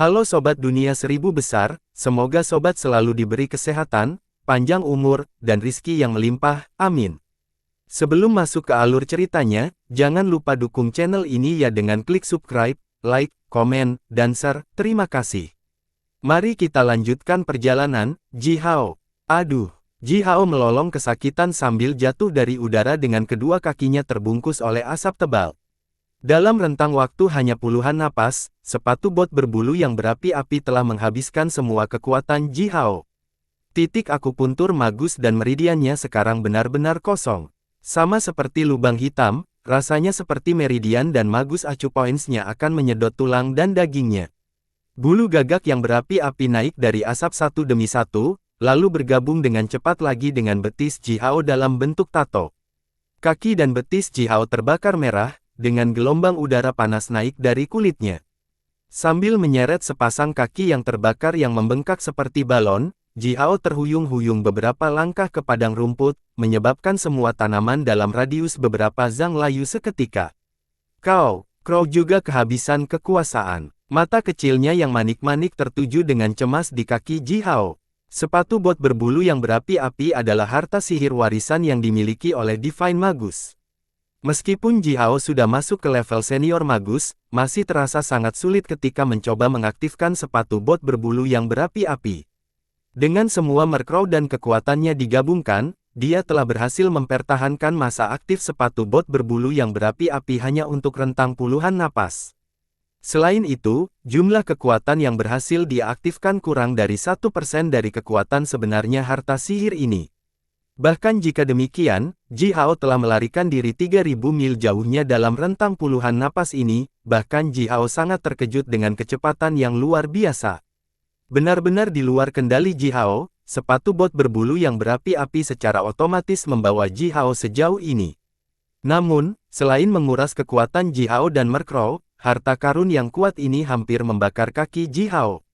Halo Sobat Dunia Seribu Besar, semoga Sobat selalu diberi kesehatan, panjang umur, dan rizki yang melimpah, amin. Sebelum masuk ke alur ceritanya, jangan lupa dukung channel ini ya dengan klik subscribe, like, komen, dan share, terima kasih. Mari kita lanjutkan perjalanan, Ji Hao. Aduh, Ji Hao melolong kesakitan sambil jatuh dari udara dengan kedua kakinya terbungkus oleh asap tebal. Dalam rentang waktu hanya puluhan napas, sepatu bot berbulu yang berapi-api telah menghabiskan semua kekuatan Ji Hao. Titik akupuntur magus dan meridiannya sekarang benar-benar kosong. Sama seperti lubang hitam, rasanya seperti meridian dan magus acupoints-nya akan menyedot tulang dan dagingnya. Bulu gagak yang berapi-api naik dari asap satu demi satu, lalu bergabung dengan cepat lagi dengan betis Ji Hao dalam bentuk tato. Kaki dan betis Ji Hao terbakar merah, dengan gelombang udara panas naik dari kulitnya. Sambil menyeret sepasang kaki yang terbakar yang membengkak seperti balon, Ji Hao terhuyung-huyung beberapa langkah ke padang rumput, menyebabkan semua tanaman dalam radius beberapa zang layu seketika. Crow juga kehabisan kekuasaan. Mata kecilnya yang manik-manik tertuju dengan cemas di kaki Ji Hao. Sepatu bot berbulu yang berapi-api adalah harta sihir warisan yang dimiliki oleh Divine Magus. Meskipun Ji Hao sudah masuk ke level senior magus, masih terasa sangat sulit ketika mencoba mengaktifkan sepatu bot berbulu yang berapi-api. Dengan semua mercrow dan kekuatannya digabungkan, dia telah berhasil mempertahankan masa aktif sepatu bot berbulu yang berapi-api hanya untuk rentang puluhan napas. Selain itu, jumlah kekuatan yang berhasil dia aktifkan kurang dari 1% dari kekuatan sebenarnya harta sihir ini. Bahkan jika demikian, Ji Hao telah melarikan diri 3000 mil jauhnya dalam rentang puluhan napas ini, bahkan Ji Hao sangat terkejut dengan kecepatan yang luar biasa. Benar-benar di luar kendali Ji Hao, sepatu bot berbulu yang berapi-api secara otomatis membawa Ji Hao sejauh ini. Namun, selain menguras kekuatan Ji Hao dan mercrow, harta karun yang kuat ini hampir membakar kaki Ji Hao.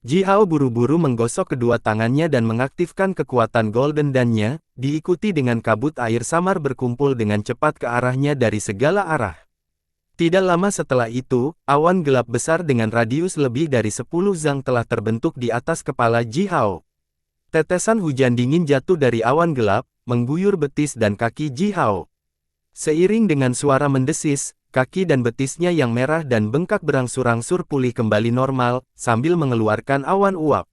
Ji Hao buru-buru menggosok kedua tangannya dan mengaktifkan kekuatan Golden Dawn-nya, diikuti dengan kabut air samar berkumpul dengan cepat ke arahnya dari segala arah. Tidak lama setelah itu, awan gelap besar dengan radius lebih dari 10 zang telah terbentuk di atas kepala Ji Hao. Tetesan hujan dingin jatuh dari awan gelap, mengguyur betis dan kaki Ji Hao. Seiring dengan suara mendesis, kaki dan betisnya yang merah dan bengkak berangsur-angsur pulih kembali normal, sambil mengeluarkan awan uap.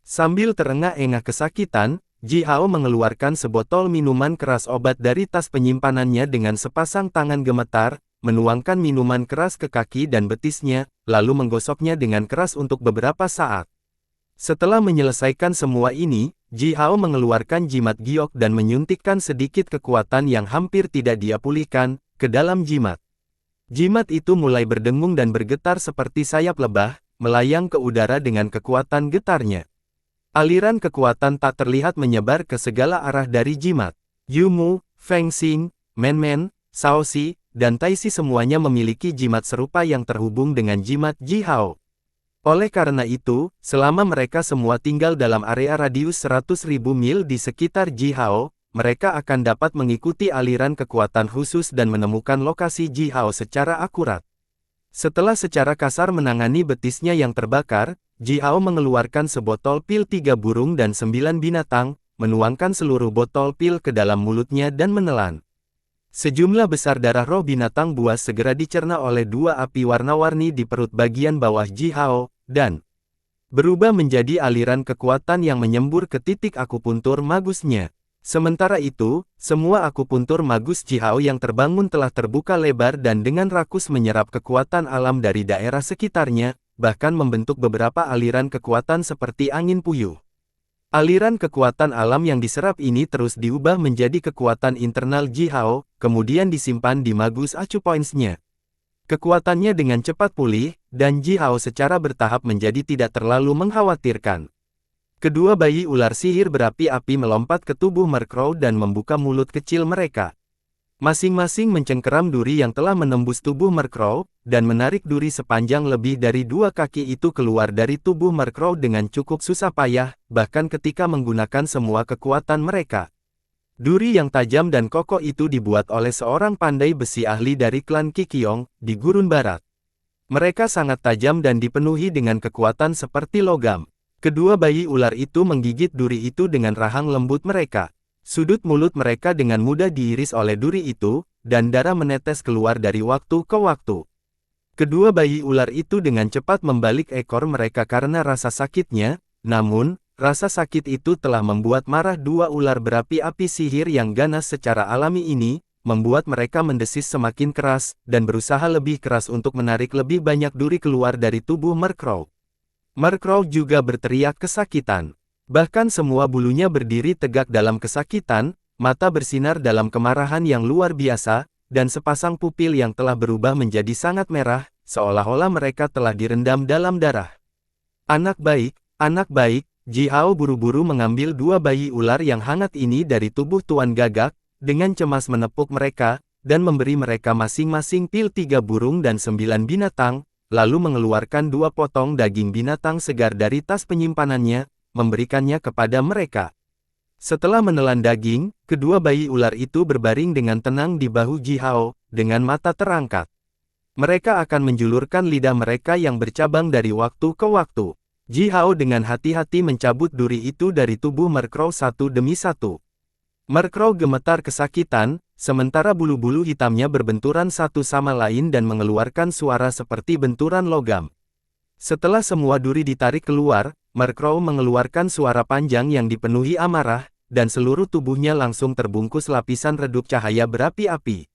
Sambil terengah-engah kesakitan, Ji Hao mengeluarkan sebotol minuman keras obat dari tas penyimpanannya dengan sepasang tangan gemetar, menuangkan minuman keras ke kaki dan betisnya, lalu menggosoknya dengan keras untuk beberapa saat. Setelah menyelesaikan semua ini, Ji Hao mengeluarkan jimat giok dan menyuntikkan sedikit kekuatan yang hampir tidak dia pulihkan, ke dalam jimat. Jimat itu mulai berdengung dan bergetar seperti sayap lebah, melayang ke udara dengan kekuatan getarnya. Aliran kekuatan tak terlihat menyebar ke segala arah dari jimat. Yumu, Feng Xing, Men, Shaoxi, dan Taixi semuanya memiliki jimat serupa yang terhubung dengan jimat Ji Hao. Oleh karena itu, selama mereka semua tinggal dalam area radius 100.000 mil di sekitar Ji Hao, mereka akan dapat mengikuti aliran kekuatan khusus dan menemukan lokasi Ji Hao secara akurat. Setelah secara kasar menangani betisnya yang terbakar, Ji Hao mengeluarkan sebotol pil 3 burung dan 9 binatang, menuangkan seluruh botol pil ke dalam mulutnya dan menelan. Sejumlah besar darah roh binatang buas segera dicerna oleh dua api warna-warni di perut bagian bawah Ji Hao, dan berubah menjadi aliran kekuatan yang menyembur ke titik akupuntur magusnya. Sementara itu, semua akupuntur magus Ji Hao yang terbangun telah terbuka lebar dan dengan rakus menyerap kekuatan alam dari daerah sekitarnya, bahkan membentuk beberapa aliran kekuatan seperti angin puyuh. Aliran kekuatan alam yang diserap ini terus diubah menjadi kekuatan internal Ji Hao, kemudian disimpan di magus acupoints-nya. Kekuatannya dengan cepat pulih, dan Ji Hao secara bertahap menjadi tidak terlalu mengkhawatirkan. Kedua bayi ular sihir berapi-api melompat ke tubuh mercrow dan membuka mulut kecil mereka. Masing-masing mencengkeram duri yang telah menembus tubuh mercrow, dan menarik duri sepanjang lebih dari 2 kaki itu keluar dari tubuh mercrow dengan cukup susah payah, bahkan ketika menggunakan semua kekuatan mereka. Duri yang tajam dan kokoh itu dibuat oleh seorang pandai besi ahli dari klan Qiqiong, di Gurun Barat. Mereka sangat tajam dan dipenuhi dengan kekuatan seperti logam. Kedua bayi ular itu menggigit duri itu dengan rahang lembut mereka. Sudut mulut mereka dengan mudah diiris oleh duri itu, dan darah menetes keluar dari waktu ke waktu. Kedua bayi ular itu dengan cepat membalik ekor mereka karena rasa sakitnya, namun, rasa sakit itu telah membuat marah dua ular berapi-api sihir yang ganas secara alami ini, membuat mereka mendesis semakin keras, dan berusaha lebih keras untuk menarik lebih banyak duri keluar dari tubuh Murkrow. Murkrow juga berteriak kesakitan. Bahkan semua bulunya berdiri tegak dalam kesakitan, mata bersinar dalam kemarahan yang luar biasa, dan sepasang pupil yang telah berubah menjadi sangat merah, seolah-olah mereka telah direndam dalam darah. Anak baik, Ji Hao buru-buru mengambil dua bayi ular yang hangat ini dari tubuh Tuan Gagak, dengan cemas menepuk mereka, dan memberi mereka masing-masing pil 3 burung dan 9 binatang, lalu mengeluarkan 2 potong daging binatang segar dari tas penyimpanannya, memberikannya kepada mereka. Setelah menelan daging, kedua bayi ular itu berbaring dengan tenang di bahu Ji Hao, dengan mata terangkat. Mereka akan menjulurkan lidah mereka yang bercabang dari waktu ke waktu. Ji Hao dengan hati-hati mencabut duri itu dari tubuh Murkrow satu demi satu. Murkrow gemetar kesakitan, sementara bulu-bulu hitamnya berbenturan satu sama lain dan mengeluarkan suara seperti benturan logam. Setelah semua duri ditarik keluar, Murkrow mengeluarkan suara panjang yang dipenuhi amarah, dan seluruh tubuhnya langsung terbungkus lapisan redup cahaya berapi-api.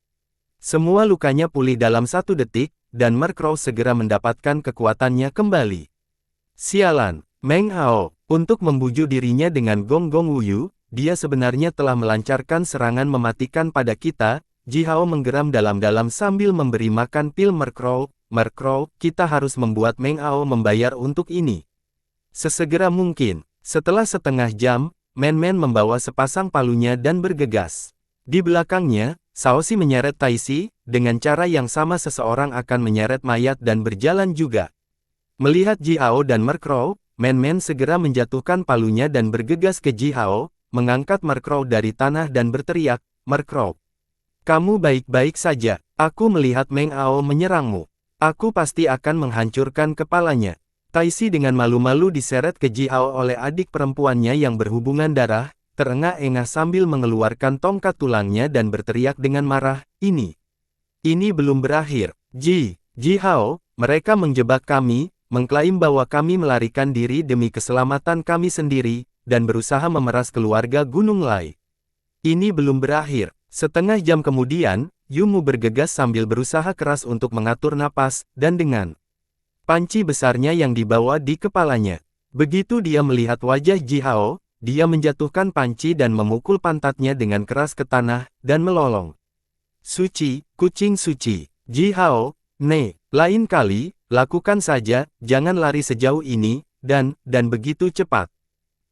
Semua lukanya pulih dalam 1 detik, dan Murkrow segera mendapatkan kekuatannya kembali. Sialan, Meng Hao, untuk membujuk dirinya dengan Gong Gong Wuyu, dia sebenarnya telah melancarkan serangan mematikan pada kita. Ji Hao menggeram dalam-dalam sambil memberi makan pil Murkrow. Murkrow, kita harus membuat Meng Hao membayar untuk ini. Sesegera mungkin. Setelah setengah jam, Men-Men membawa sepasang palunya dan bergegas. Di belakangnya, Shaoxi menyeret Taixi, dengan cara yang sama seseorang akan menyeret mayat dan berjalan juga. Melihat Ji Hao dan Murkrow, Men-Men segera menjatuhkan palunya dan bergegas ke Ji Hao, mengangkat Murkrow dari tanah dan berteriak, "Murkrow, kamu baik-baik saja, aku melihat Meng Hao menyerangmu. Aku pasti akan menghancurkan kepalanya." Taixi dengan malu-malu diseret ke Ji Hao oleh adik perempuannya yang berhubungan darah, terengah-engah sambil mengeluarkan tongkat tulangnya dan berteriak dengan marah, Ini belum berakhir. Ji Hao, mereka menjebak kami, mengklaim bahwa kami melarikan diri demi keselamatan kami sendiri, dan berusaha memeras keluarga Gunung Lai. Ini belum berakhir." Setengah jam kemudian, Yumu bergegas sambil berusaha keras untuk mengatur napas, dan dengan panci besarnya yang dibawa di kepalanya. Begitu dia melihat wajah Ji Hao, dia menjatuhkan panci dan memukul pantatnya dengan keras ke tanah, dan melolong. "Suci, kucing suci. Ji Hao, lain kali, lakukan saja, jangan lari sejauh ini, dan begitu cepat.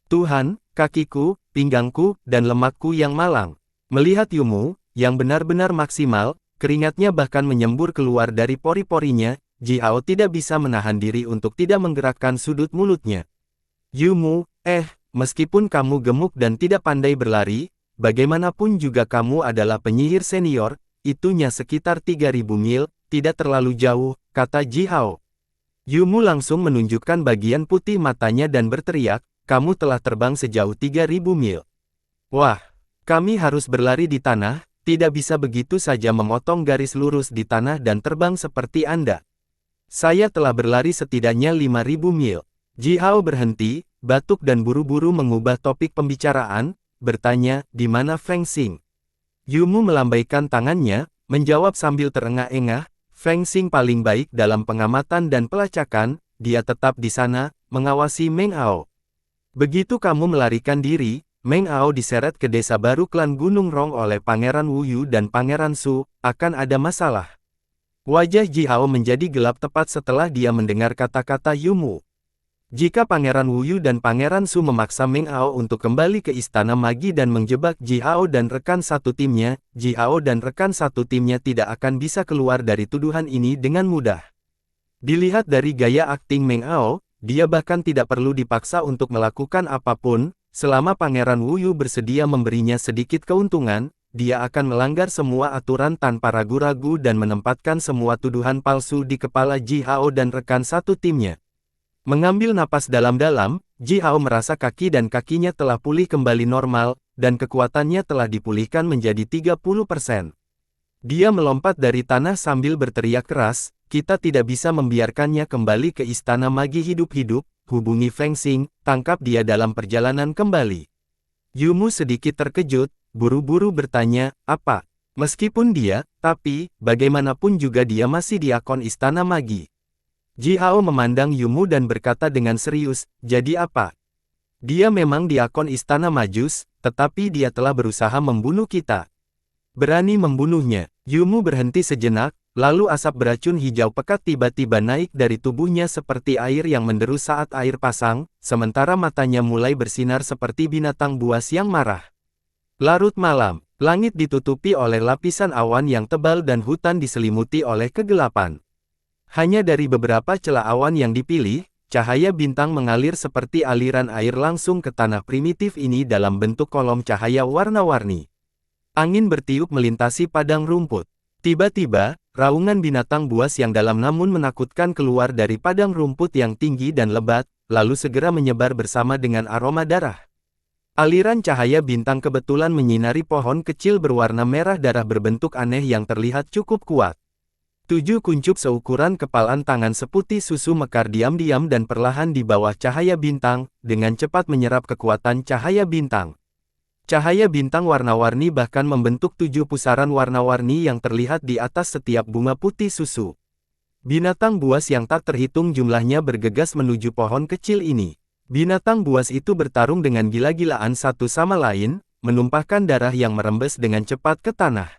Tuhan, kakiku, pinggangku, dan lemakku yang malang." Melihat Yumu, yang benar-benar maksimal, keringatnya bahkan menyembur keluar dari pori-porinya, Ji Hao tidak bisa menahan diri untuk tidak menggerakkan sudut mulutnya. "Yumu, meskipun kamu gemuk dan tidak pandai berlari, bagaimanapun juga kamu adalah penyihir senior, itunya sekitar 3.000 mil, tidak terlalu jauh," kata Ji Hao. Yumu langsung menunjukkan bagian putih matanya dan berteriak, "Kamu telah terbang sejauh 3.000 mil. Wah, kami harus berlari di tanah, tidak bisa begitu saja memotong garis lurus di tanah dan terbang seperti Anda. Saya telah berlari setidaknya 5.000 mil. Ji Hao berhenti, batuk dan buru-buru mengubah topik pembicaraan, bertanya, "Di mana Feng Xing?" Yumu melambaikan tangannya, menjawab sambil terengah-engah, "Feng Xing paling baik dalam pengamatan dan pelacakan, dia tetap di sana, mengawasi Meng Hao. Begitu kamu melarikan diri, Meng Hao diseret ke desa baru klan Gunung Rong oleh Pangeran Wu Yu dan Pangeran Su, akan ada masalah." Wajah Ji Hao menjadi gelap tepat setelah dia mendengar kata-kata Yumu. Jika Pangeran Wu Yu dan Pangeran Su memaksa Meng Hao untuk kembali ke Istana Magi dan menjebak Ji Hao dan rekan satu timnya, Ji Hao dan rekan satu timnya tidak akan bisa keluar dari tuduhan ini dengan mudah. Dilihat dari gaya akting Meng Hao, dia bahkan tidak perlu dipaksa untuk melakukan apapun, selama Pangeran Wu Yu bersedia memberinya sedikit keuntungan, dia akan melanggar semua aturan tanpa ragu-ragu dan menempatkan semua tuduhan palsu di kepala Ji Hao dan rekan satu timnya. Mengambil napas dalam-dalam, Ji Hao merasa kaki dan kakinya telah pulih kembali normal, dan kekuatannya telah dipulihkan menjadi 30%. Dia melompat dari tanah sambil berteriak keras, kita tidak bisa membiarkannya kembali ke Istana Magi hidup-hidup, hubungi Feng Xing, tangkap dia dalam perjalanan kembali. Yumu sedikit terkejut, buru-buru bertanya, apa? Meskipun dia, tapi, bagaimanapun juga dia masih di akun Istana Magi. Ji Hao memandang Yumu dan berkata dengan serius, jadi apa? Dia memang di akun Istana Majus, tetapi dia telah berusaha membunuh kita. Berani membunuhnya. Yumu berhenti sejenak, lalu asap beracun hijau pekat tiba-tiba naik dari tubuhnya seperti air yang menderu saat air pasang, sementara matanya mulai bersinar seperti binatang buas yang marah. Larut malam, langit ditutupi oleh lapisan awan yang tebal dan hutan diselimuti oleh kegelapan. Hanya dari beberapa celah awan yang dipilih, cahaya bintang mengalir seperti aliran air langsung ke tanah primitif ini dalam bentuk kolom cahaya warna-warni. Angin bertiup melintasi padang rumput. Tiba-tiba, raungan binatang buas yang dalam namun menakutkan keluar dari padang rumput yang tinggi dan lebat, lalu segera menyebar bersama dengan aroma darah. Aliran cahaya bintang kebetulan menyinari pohon kecil berwarna merah darah berbentuk aneh yang terlihat cukup kuat. 7 kuncup seukuran kepalan tangan seputih susu mekar diam-diam dan perlahan di bawah cahaya bintang, dengan cepat menyerap kekuatan cahaya bintang. Cahaya bintang warna-warni bahkan membentuk 7 pusaran warna-warni yang terlihat di atas setiap bunga putih susu. Binatang buas yang tak terhitung jumlahnya bergegas menuju pohon kecil ini. Binatang buas itu bertarung dengan gila-gilaan satu sama lain, menumpahkan darah yang merembes dengan cepat ke tanah.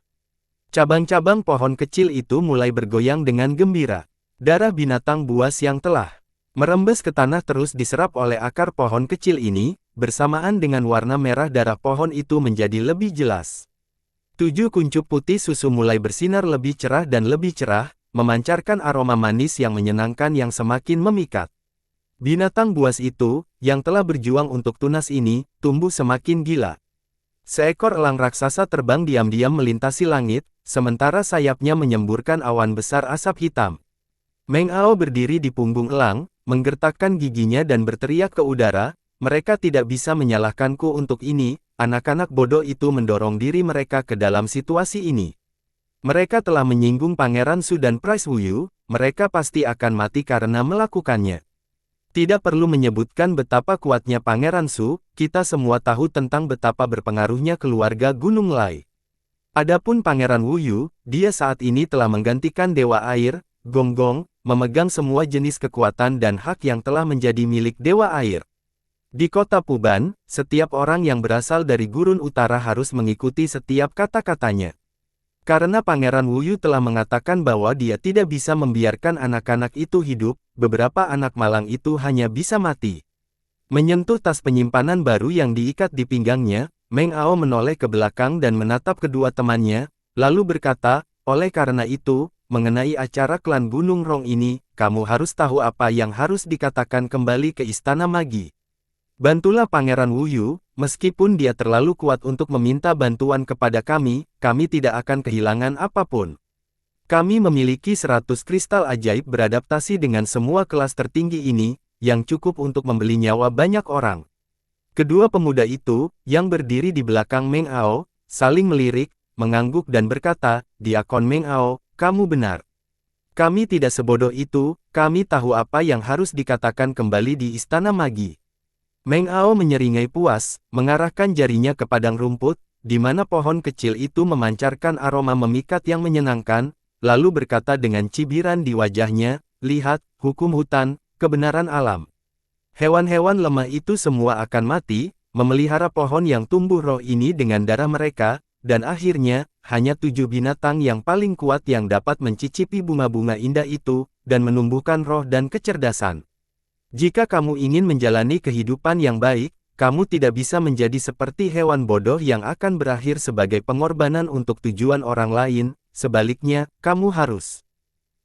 Cabang-cabang pohon kecil itu mulai bergoyang dengan gembira. Darah binatang buas yang telah merembes ke tanah terus diserap oleh akar pohon kecil ini, bersamaan dengan warna merah darah pohon itu menjadi lebih jelas. 7 kuncup putih susu mulai bersinar lebih cerah dan lebih cerah, memancarkan aroma manis yang menyenangkan yang semakin memikat. Binatang buas itu, yang telah berjuang untuk tunas ini, tumbuh semakin gila. Seekor elang raksasa terbang diam-diam melintasi langit, sementara sayapnya menyemburkan awan besar asap hitam. Meng Ao berdiri di punggung elang, menggertakkan giginya dan berteriak ke udara, mereka tidak bisa menyalahkanku untuk ini, anak-anak bodoh itu mendorong diri mereka ke dalam situasi ini. Mereka telah menyinggung Pangeran Su dan Prince Wuyu, mereka pasti akan mati karena melakukannya. Tidak perlu menyebutkan betapa kuatnya Pangeran Su, kita semua tahu tentang betapa berpengaruhnya keluarga Gunung Lai. Adapun Pangeran Wuyu, dia saat ini telah menggantikan Dewa Air, Gong Gong, memegang semua jenis kekuatan dan hak yang telah menjadi milik Dewa Air. Di kota Puban, setiap orang yang berasal dari Gurun Utara harus mengikuti setiap kata-katanya. Karena Pangeran Wuyu telah mengatakan bahwa dia tidak bisa membiarkan anak-anak itu hidup, beberapa anak malang itu hanya bisa mati. Menyentuh tas penyimpanan baru yang diikat di pinggangnya, Meng Ao menoleh ke belakang dan menatap kedua temannya, lalu berkata, oleh karena itu, mengenai acara klan Gunung Rong ini, kamu harus tahu apa yang harus dikatakan kembali ke Istana Magi. Bantulah Pangeran Wuyu, meskipun dia terlalu kuat untuk meminta bantuan kepada kami tidak akan kehilangan apapun. Kami memiliki 100 kristal ajaib beradaptasi dengan semua kelas tertinggi ini, yang cukup untuk membeli nyawa banyak orang. Kedua pemuda itu, yang berdiri di belakang Meng Ao, saling melirik, mengangguk dan berkata, Diakon Meng Ao, kamu benar. Kami tidak sebodoh itu, kami tahu apa yang harus dikatakan kembali di Istana Magi. Meng Ao menyeringai puas, mengarahkan jarinya ke padang rumput, di mana pohon kecil itu memancarkan aroma memikat yang menyenangkan, lalu berkata dengan cibiran di wajahnya, lihat, hukum hutan, kebenaran alam. Hewan-hewan lemah itu semua akan mati, memelihara pohon yang tumbuh roh ini dengan darah mereka, dan akhirnya, hanya 7 binatang yang paling kuat yang dapat mencicipi bunga-bunga indah itu, dan menumbuhkan roh dan kecerdasan. Jika kamu ingin menjalani kehidupan yang baik, kamu tidak bisa menjadi seperti hewan bodoh yang akan berakhir sebagai pengorbanan untuk tujuan orang lain, sebaliknya, kamu harus.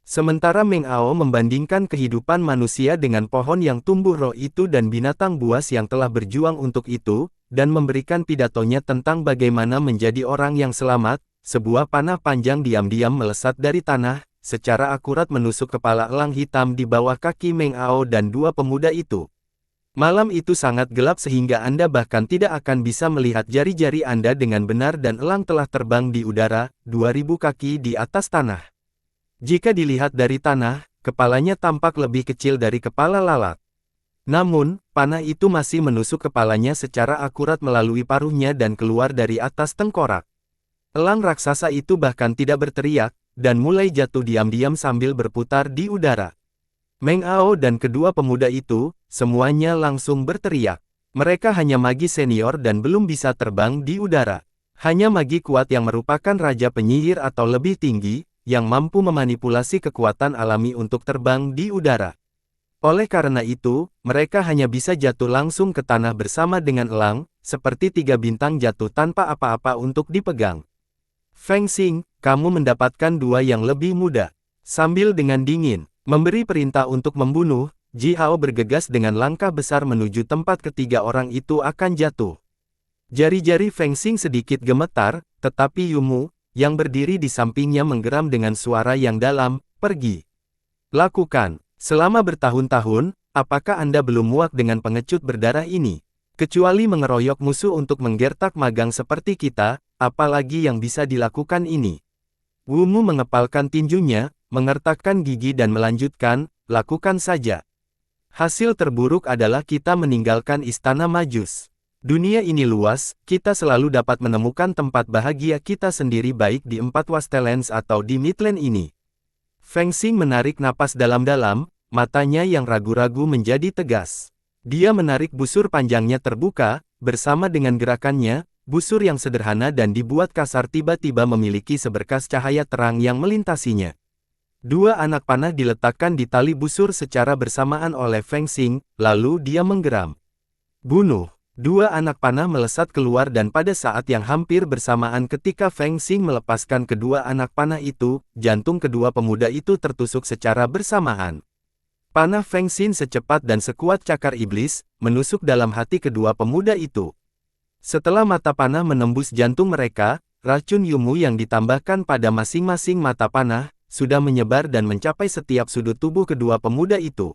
Sementara Meng Ao membandingkan kehidupan manusia dengan pohon yang tumbuh roh itu dan binatang buas yang telah berjuang untuk itu, dan memberikan pidatonya tentang bagaimana menjadi orang yang selamat. Sebuah panah panjang diam-diam melesat dari tanah, secara akurat menusuk kepala elang hitam di bawah kaki Meng Ao dan dua pemuda itu. Malam itu sangat gelap sehingga Anda bahkan tidak akan bisa melihat jari-jari Anda dengan benar dan elang telah terbang di udara, 2000 kaki di atas tanah. Jika dilihat dari tanah, kepalanya tampak lebih kecil dari kepala lalat. Namun, panah itu masih menusuk kepalanya secara akurat melalui paruhnya dan keluar dari atas tengkorak. Elang raksasa itu bahkan tidak berteriak, dan mulai jatuh diam-diam sambil berputar di udara. Meng Ao dan kedua pemuda itu, semuanya langsung berteriak. Mereka hanya magi senior dan belum bisa terbang di udara. Hanya magi kuat yang merupakan raja penyihir atau lebih tinggi, yang mampu memanipulasi kekuatan alami untuk terbang di udara. Oleh karena itu, mereka hanya bisa jatuh langsung ke tanah bersama dengan elang, seperti 3 bintang jatuh tanpa apa-apa untuk dipegang. Feng Xing, kamu mendapatkan 2 yang lebih muda. Sambil dengan dingin memberi perintah untuk membunuh, Ji Hao bergegas dengan langkah besar menuju tempat ketiga orang itu akan jatuh. Jari-jari Feng Xing sedikit gemetar, tetapi Yumu, yang berdiri di sampingnya menggeram dengan suara yang dalam, pergi. Lakukan. Selama bertahun-tahun, apakah Anda belum muak dengan pengecut berdarah ini? Kecuali mengeroyok musuh untuk menggertak magang seperti kita, apalagi yang bisa dilakukan ini? Wumu mengepalkan tinjunya, mengertakkan gigi dan melanjutkan, lakukan saja. Hasil terburuk adalah kita meninggalkan istana Majus. Dunia ini luas, kita selalu dapat menemukan tempat bahagia kita sendiri baik di 4 Wastelands atau di Midland ini. Feng Xing menarik napas dalam-dalam, matanya yang ragu-ragu menjadi tegas. Dia menarik busur panjangnya terbuka, bersama dengan gerakannya, busur yang sederhana dan dibuat kasar tiba-tiba memiliki seberkas cahaya terang yang melintasinya. 2 anak panah diletakkan di tali busur secara bersamaan oleh Feng Xing, lalu dia menggeram. Bunuh! 2 anak panah melesat keluar dan pada saat yang hampir bersamaan ketika Feng Xing melepaskan kedua anak panah itu, jantung kedua pemuda itu tertusuk secara bersamaan. Panah Feng Xing secepat dan sekuat cakar iblis, menusuk dalam hati kedua pemuda itu. Setelah mata panah menembus jantung mereka, racun Yumu yang ditambahkan pada masing-masing mata panah, sudah menyebar dan mencapai setiap sudut tubuh kedua pemuda itu.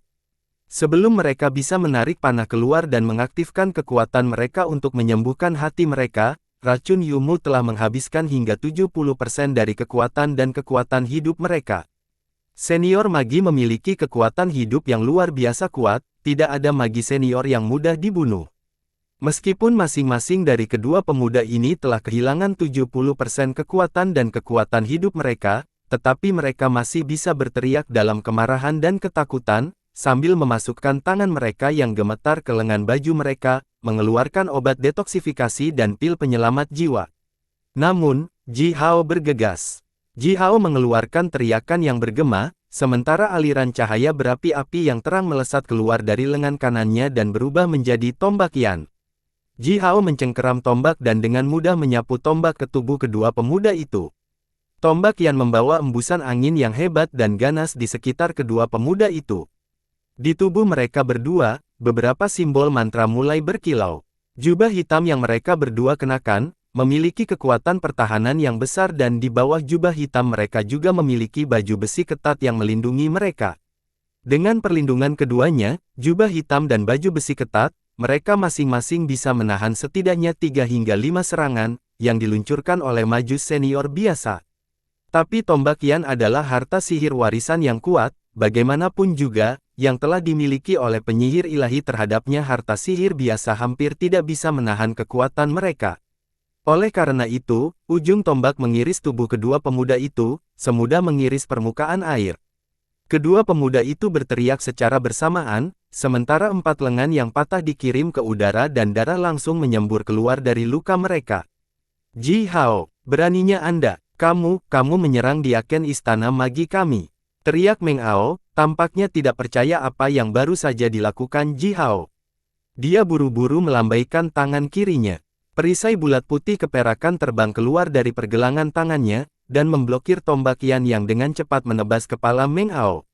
Sebelum mereka bisa menarik panah keluar dan mengaktifkan kekuatan mereka untuk menyembuhkan hati mereka, racun Yumu telah menghabiskan hingga 70% dari kekuatan dan kekuatan hidup mereka. Senior magi memiliki kekuatan hidup yang luar biasa kuat, tidak ada magi senior yang mudah dibunuh. Meskipun masing-masing dari kedua pemuda ini telah kehilangan 70% kekuatan dan kekuatan hidup mereka, tetapi mereka masih bisa berteriak dalam kemarahan dan ketakutan, sambil memasukkan tangan mereka yang gemetar ke lengan baju mereka, mengeluarkan obat detoksifikasi dan pil penyelamat jiwa. Namun, Ji Hao bergegas. Ji Hao mengeluarkan teriakan yang bergema, sementara aliran cahaya berapi-api yang terang melesat keluar dari lengan kanannya dan berubah menjadi tombak Yan. Ji Hao mencengkeram tombak dan dengan mudah menyapu tombak ke tubuh kedua pemuda itu. Tombak Yan membawa embusan angin yang hebat dan ganas di sekitar kedua pemuda itu. Di tubuh mereka berdua, beberapa simbol mantra mulai berkilau. Jubah hitam yang mereka berdua kenakan, memiliki kekuatan pertahanan yang besar dan di bawah jubah hitam mereka juga memiliki baju besi ketat yang melindungi mereka. Dengan perlindungan keduanya, jubah hitam dan baju besi ketat, mereka masing-masing bisa menahan setidaknya 3 hingga 5 serangan, yang diluncurkan oleh Majus senior biasa. Tapi tombak Yan adalah harta sihir warisan yang kuat, bagaimanapun juga, yang telah dimiliki oleh penyihir ilahi terhadapnya harta sihir biasa hampir tidak bisa menahan kekuatan mereka. Oleh karena itu, ujung tombak mengiris tubuh kedua pemuda itu, semudah mengiris permukaan air. Kedua pemuda itu berteriak secara bersamaan, sementara 4 lengan yang patah dikirim ke udara dan darah langsung menyembur keluar dari luka mereka. Ji Hao, beraninya Anda, kamu menyerang di aken istana magi kami. Teriak Meng Ao, tampaknya tidak percaya apa yang baru saja dilakukan Ji Hao. Dia buru-buru melambaikan tangan kirinya. Perisai bulat putih keperakan terbang keluar dari pergelangan tangannya, dan memblokir tombak Yan yang dengan cepat menebas kepala Meng Ao.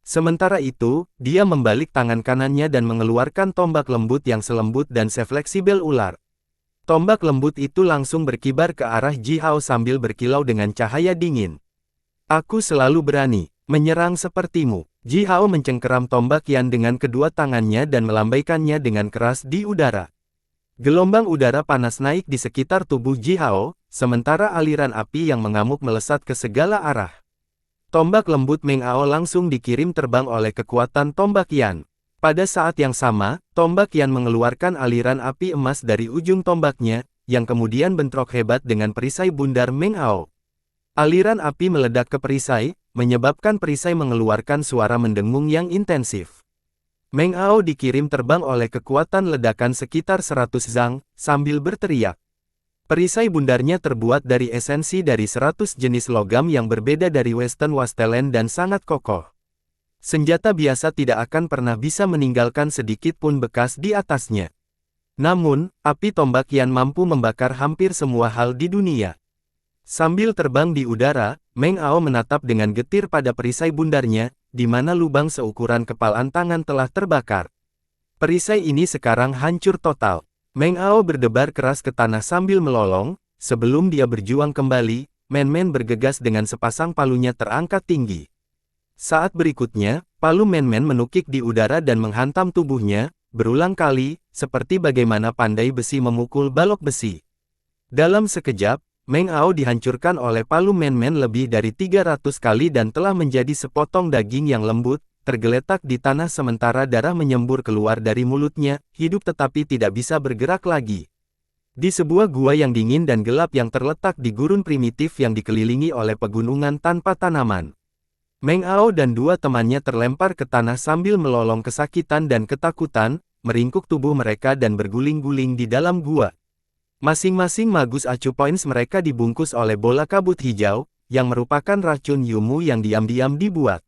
Sementara itu, dia membalik tangan kanannya dan mengeluarkan tombak lembut yang selembut dan sefleksibel ular. Tombak lembut itu langsung berkibar ke arah Ji Hao sambil berkilau dengan cahaya dingin. Aku selalu berani menyerang sepertimu. Ji Hao mencengkeram tombak Yan dengan kedua tangannya dan melambaikannya dengan keras di udara. Gelombang udara panas naik di sekitar tubuh Ji Hao, sementara aliran api yang mengamuk melesat ke segala arah. Tombak lembut Meng Ao langsung dikirim terbang oleh kekuatan tombak Yan. Pada saat yang sama, tombak Yan mengeluarkan aliran api emas dari ujung tombaknya, yang kemudian bentrok hebat dengan perisai bundar Meng Ao. Aliran api meledak ke perisai, menyebabkan perisai mengeluarkan suara mendengung yang intensif. Meng Ao dikirim terbang oleh kekuatan ledakan sekitar 100 zang, sambil berteriak. Perisai bundarnya terbuat dari esensi dari 100 jenis logam yang berbeda dari Western Wastelen dan sangat kokoh. Senjata biasa tidak akan pernah bisa meninggalkan sedikit pun bekas di atasnya. Namun, api tombak Yan mampu membakar hampir semua hal di dunia. Sambil terbang di udara, Meng Ao menatap dengan getir pada perisai bundarnya, di mana lubang seukuran kepalan tangan telah terbakar. Perisai ini sekarang hancur total. Meng Ao berdebar keras ke tanah sambil melolong, sebelum dia berjuang kembali, Men-Men bergegas dengan sepasang palunya terangkat tinggi. Saat berikutnya, palu Men-Men menukik di udara dan menghantam tubuhnya, berulang kali, seperti bagaimana pandai besi memukul balok besi. Dalam sekejap, Meng Ao dihancurkan oleh palu Men-Men lebih dari 300 kali dan telah menjadi sepotong daging yang lembut, tergeletak di tanah sementara darah menyembur keluar dari mulutnya, hidup tetapi tidak bisa bergerak lagi. Di sebuah gua yang dingin dan gelap yang terletak di gurun primitif yang dikelilingi oleh pegunungan tanpa tanaman. Meng Ao dan dua temannya terlempar ke tanah sambil melolong kesakitan dan ketakutan, meringkuk tubuh mereka dan berguling-guling di dalam gua. Masing-masing magus acu points mereka dibungkus oleh bola kabut hijau, yang merupakan racun Yumu yang diam-diam dibuat.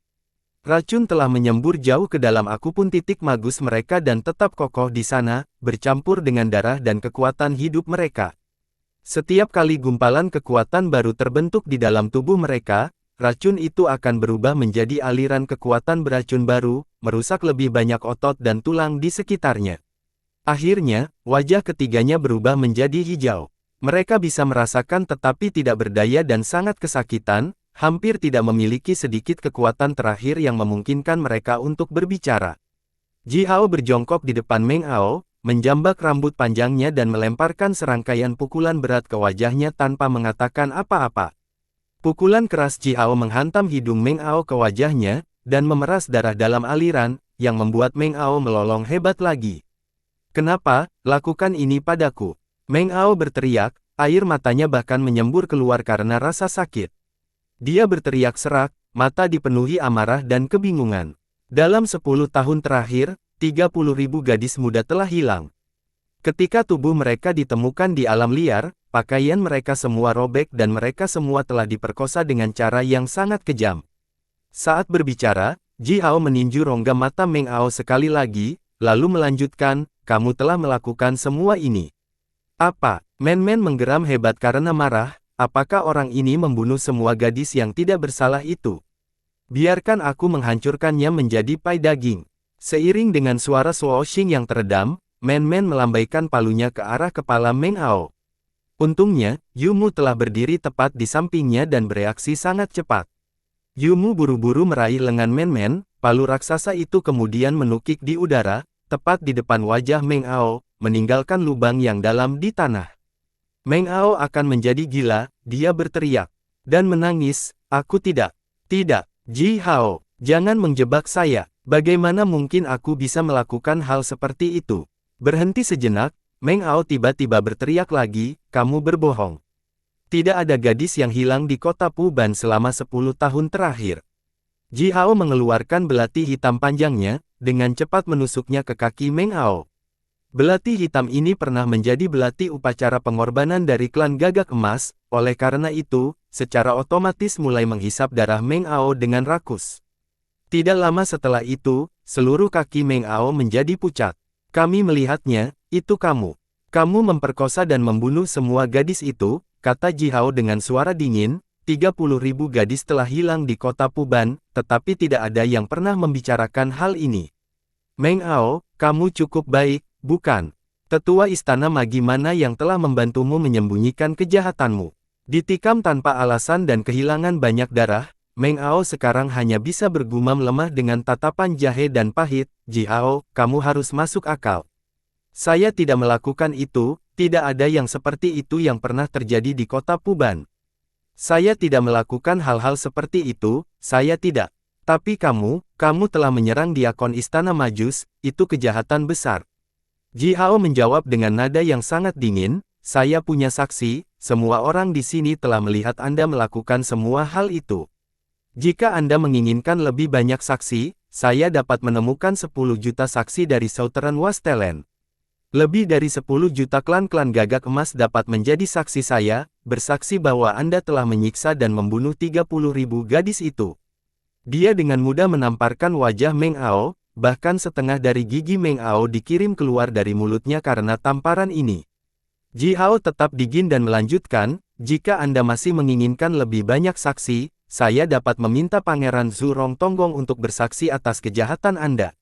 Racun telah menyembur jauh ke dalam akupun titik magus mereka dan tetap kokoh di sana, bercampur dengan darah dan kekuatan hidup mereka. Setiap kali gumpalan kekuatan baru terbentuk di dalam tubuh mereka, racun itu akan berubah menjadi aliran kekuatan beracun baru, merusak lebih banyak otot dan tulang di sekitarnya. Akhirnya, wajah ketiganya berubah menjadi hijau. Mereka bisa merasakan tetapi tidak berdaya dan sangat kesakitan, hampir tidak memiliki sedikit kekuatan terakhir yang memungkinkan mereka untuk berbicara. Ji Hao berjongkok di depan Meng Ao, menjambak rambut panjangnya dan melemparkan serangkaian pukulan berat ke wajahnya tanpa mengatakan apa-apa. Pukulan keras Ji Hao menghantam hidung Meng Ao ke wajahnya, dan memeras darah dalam aliran, yang membuat Meng Ao melolong hebat lagi. "Kenapa, lakukan ini padaku?" Meng Ao berteriak, air matanya bahkan menyembur keluar karena rasa sakit. Dia berteriak serak, mata dipenuhi amarah dan kebingungan. Dalam 10 tahun terakhir, 30.000 gadis muda telah hilang. Ketika tubuh mereka ditemukan di alam liar, pakaian mereka semua robek dan mereka semua telah diperkosa dengan cara yang sangat kejam. Saat berbicara, Ji Hao meninju rongga mata Meng Ao sekali lagi, lalu melanjutkan, "Kamu telah melakukan semua ini." "Apa?" Men-Men menggeram hebat karena marah, "Apakah orang ini membunuh semua gadis yang tidak bersalah itu? Biarkan aku menghancurkannya menjadi pai daging." Seiring dengan suara swooshing yang teredam, Men-Men melambaikan palunya ke arah kepala Meng Ao. Untungnya, Yumu telah berdiri tepat di sampingnya dan bereaksi sangat cepat. Yumu buru-buru meraih lengan Men-Men, palu raksasa itu kemudian menukik di udara, tepat di depan wajah Meng Ao, meninggalkan lubang yang dalam di tanah. Meng Ao akan menjadi gila, dia berteriak. Dan menangis, "Aku tidak. Tidak, Ji Hao, jangan menjebak saya. Bagaimana mungkin aku bisa melakukan hal seperti itu?" Berhenti sejenak, Meng Ao tiba-tiba berteriak lagi, "Kamu berbohong. Tidak ada gadis yang hilang di kota Puban selama 10 tahun terakhir." Ji Hao mengeluarkan belati hitam panjangnya, dengan cepat menusuknya ke kaki Meng Ao. Belati hitam ini pernah menjadi belati upacara pengorbanan dari klan Gagak Emas, oleh karena itu, secara otomatis mulai menghisap darah Meng Ao dengan rakus. Tidak lama setelah itu, seluruh kaki Meng Ao menjadi pucat. "Kami melihatnya, itu kamu. Kamu memperkosa dan membunuh semua gadis itu," kata Ji Hao dengan suara dingin. 30.000 gadis telah hilang di kota Puban, tetapi tidak ada yang pernah membicarakan hal ini. "Meng Ao, kamu cukup baik, bukan?" Tetua Istana Magi mana yang telah membantumu menyembunyikan kejahatanmu? Ditikam tanpa alasan dan kehilangan banyak darah, Meng Ao sekarang hanya bisa bergumam lemah dengan tatapan jahe dan pahit. Ji Hao, kamu harus masuk akal. Saya tidak melakukan itu, tidak ada yang seperti itu yang pernah terjadi di kota Puban. Saya tidak melakukan hal-hal seperti itu, saya tidak. Tapi kamu telah menyerang diakon Istana Majus, itu kejahatan besar. Ji Hao menjawab dengan nada yang sangat dingin, saya punya saksi, semua orang di sini telah melihat Anda melakukan semua hal itu. Jika Anda menginginkan lebih banyak saksi, saya dapat menemukan 10 juta saksi dari Southern Westland. Lebih dari 10 juta klan-klan gagak emas dapat menjadi saksi saya, bersaksi bahwa Anda telah menyiksa dan membunuh 30.000 gadis itu. Dia dengan mudah menamparkan wajah Meng Ao, bahkan setengah dari gigi Meng Ao dikirim keluar dari mulutnya karena tamparan ini. Ji Hao tetap dingin dan melanjutkan, jika Anda masih menginginkan lebih banyak saksi, saya dapat meminta Pangeran Zhurong Tonggong untuk bersaksi atas kejahatan Anda.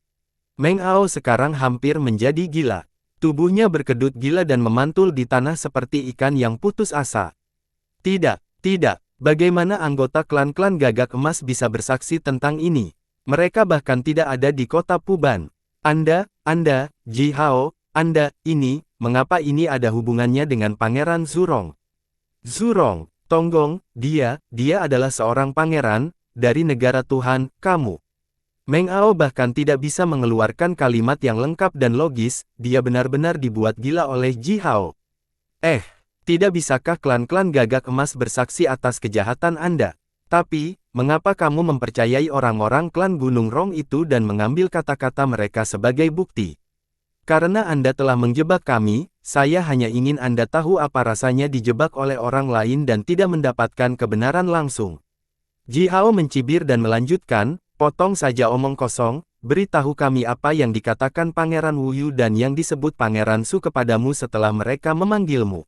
Meng Ao sekarang hampir menjadi gila. Tubuhnya berkedut gila dan memantul di tanah seperti ikan yang putus asa. Tidak. Bagaimana anggota klan-klan gagak emas bisa bersaksi tentang ini? Mereka bahkan tidak ada di kota Puban. Anda, Ji Hao, mengapa ini ada hubungannya dengan Pangeran Zhurong? Zhurong Tonggong, dia adalah seorang pangeran, dari negara Tuhan, kamu. Meng Ao bahkan tidak bisa mengeluarkan kalimat yang lengkap dan logis, dia benar-benar dibuat gila oleh Ji Hao. Tidak bisakah klan-klan gagak emas bersaksi atas kejahatan Anda? Tapi, mengapa kamu mempercayai orang-orang klan Gunung Rong itu dan mengambil kata-kata mereka sebagai bukti? Karena Anda telah menjebak kami, saya hanya ingin Anda tahu apa rasanya dijebak oleh orang lain dan tidak mendapatkan kebenaran langsung. Ji Hao mencibir dan melanjutkan, potong saja omong kosong, beritahu kami apa yang dikatakan Pangeran Wu Yu dan yang disebut Pangeran Su kepadamu setelah mereka memanggilmu.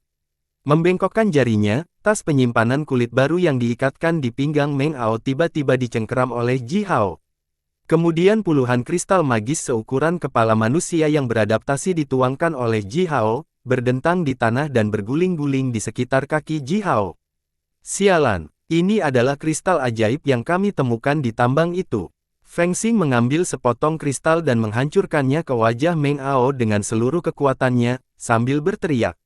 Membengkokkan jarinya, tas penyimpanan kulit baru yang diikatkan di pinggang Meng Ao tiba-tiba dicengkeram oleh Ji Hao. Kemudian puluhan kristal magis seukuran kepala manusia yang beradaptasi dituangkan oleh Ji Hao, berdentang di tanah dan berguling-guling di sekitar kaki Ji Hao. Sialan, ini adalah kristal ajaib yang kami temukan di tambang itu. Feng Xing mengambil sepotong kristal dan menghancurkannya ke wajah Meng Ao dengan seluruh kekuatannya, sambil berteriak.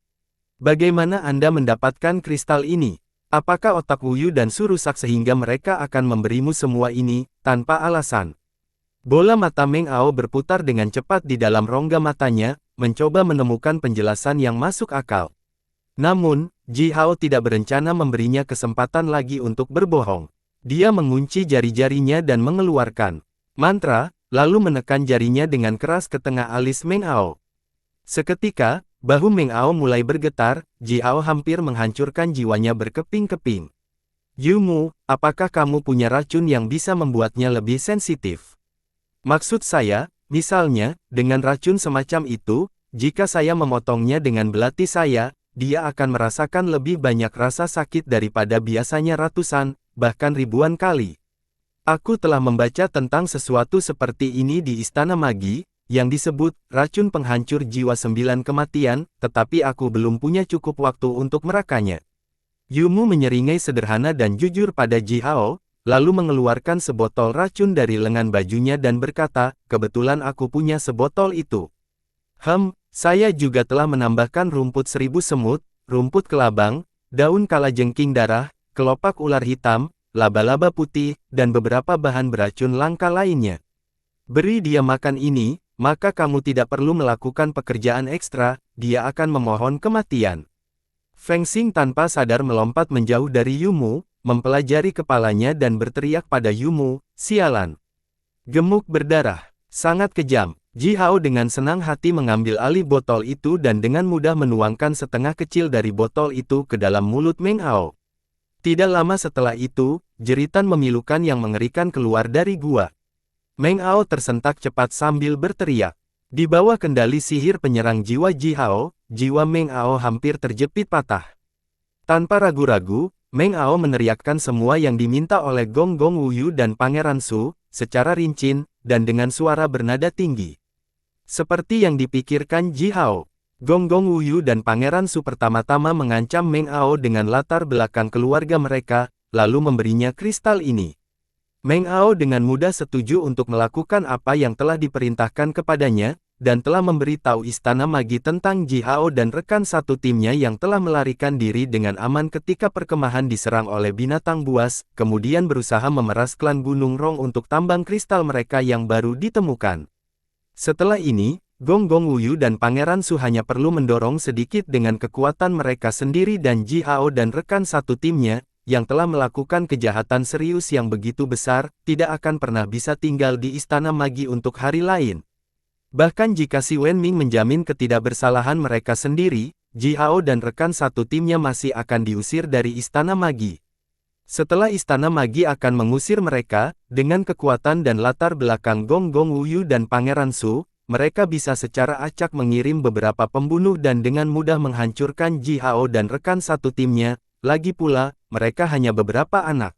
Bagaimana Anda mendapatkan kristal ini? Apakah otak Wu Yu dan Su rusak sehingga mereka akan memberimu semua ini, tanpa alasan? Bola mata Meng Ao berputar dengan cepat di dalam rongga matanya, mencoba menemukan penjelasan yang masuk akal. Namun, Ji Hao tidak berencana memberinya kesempatan lagi untuk berbohong. Dia mengunci jari-jarinya dan mengeluarkan mantra, lalu menekan jarinya dengan keras ke tengah alis Meng Ao. Seketika, bahu Meng Ao mulai bergetar, Ji Hao hampir menghancurkan jiwanya berkeping-keping. Yumu, apakah kamu punya racun yang bisa membuatnya lebih sensitif? Maksud saya, misalnya, dengan racun semacam itu, jika saya memotongnya dengan belati saya, dia akan merasakan lebih banyak rasa sakit daripada biasanya ratusan, bahkan ribuan kali. Aku telah membaca tentang sesuatu seperti ini di Istana Magi, yang disebut racun penghancur jiwa 9 kematian, tetapi aku belum punya cukup waktu untuk merakanya. Yumu menyeringai sederhana dan jujur pada Ji Hao, lalu mengeluarkan sebotol racun dari lengan bajunya dan berkata, kebetulan aku punya sebotol itu. Saya juga telah menambahkan rumput 1000 semut, rumput kelabang, daun kalajengking darah, kelopak ular hitam, laba-laba putih, dan beberapa bahan beracun langka lainnya. Beri dia makan ini, maka kamu tidak perlu melakukan pekerjaan ekstra, dia akan memohon kematian. Feng Xing tanpa sadar melompat menjauh dari Yumu, mempelajari kepalanya dan berteriak pada Yumu, sialan. Gemuk berdarah, sangat kejam. Ji Hao dengan senang hati mengambil alih botol itu dan dengan mudah menuangkan setengah kecil dari botol itu ke dalam mulut Meng Ao. Tidak lama setelah itu, jeritan memilukan yang mengerikan keluar dari gua. Meng Ao tersentak cepat sambil berteriak. Di bawah kendali sihir penyerang jiwa Ji Hao, jiwa Meng Ao hampir terjepit patah. Tanpa ragu-ragu, Meng Ao meneriakkan semua yang diminta oleh Gong Gong Wu Yu dan Pangeran Su, secara rincin, dan dengan suara bernada tinggi. Seperti yang dipikirkan Ji Hao. Gong Gong Wuyu dan Pangeran Su pertama-tama mengancam Meng Ao dengan latar belakang keluarga mereka, lalu memberinya kristal ini. Meng Ao dengan mudah setuju untuk melakukan apa yang telah diperintahkan kepadanya, dan telah memberitahu Istana Magi tentang Ji Hao dan rekan satu timnya yang telah melarikan diri dengan aman ketika perkemahan diserang oleh binatang buas, kemudian berusaha memeras klan Gunung Rong untuk tambang kristal mereka yang baru ditemukan. Setelah ini, Gong Gong Wuyu dan Pangeran Su hanya perlu mendorong sedikit dengan kekuatan mereka sendiri dan Ji Hao dan rekan satu timnya, yang telah melakukan kejahatan serius yang begitu besar, tidak akan pernah bisa tinggal di Istana Magi untuk hari lain. Bahkan jika Si Wenming menjamin ketidakbersalahan mereka sendiri, Ji Hao dan rekan satu timnya masih akan diusir dari Istana Magi. Setelah Istana Magi akan mengusir mereka, dengan kekuatan dan latar belakang Gong Gong Wuyu dan Pangeran Su, mereka bisa secara acak mengirim beberapa pembunuh dan dengan mudah menghancurkan Ji Hao dan rekan satu timnya, lagi pula, mereka hanya beberapa anak.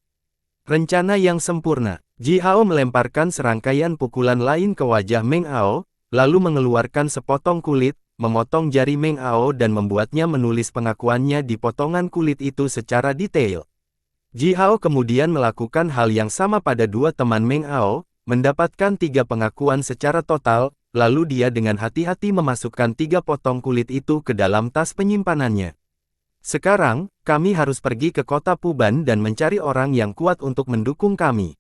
Rencana yang sempurna. Ji Hao melemparkan serangkaian pukulan lain ke wajah Meng Ao, lalu mengeluarkan sepotong kulit, memotong jari Meng Ao dan membuatnya menulis pengakuannya di potongan kulit itu secara detail. Ji Hao kemudian melakukan hal yang sama pada dua teman Meng Ao, mendapatkan 3 pengakuan secara total, lalu dia dengan hati-hati memasukkan 3 potong kulit itu ke dalam tas penyimpanannya. Sekarang, kami harus pergi ke kota Puban dan mencari orang yang kuat untuk mendukung kami.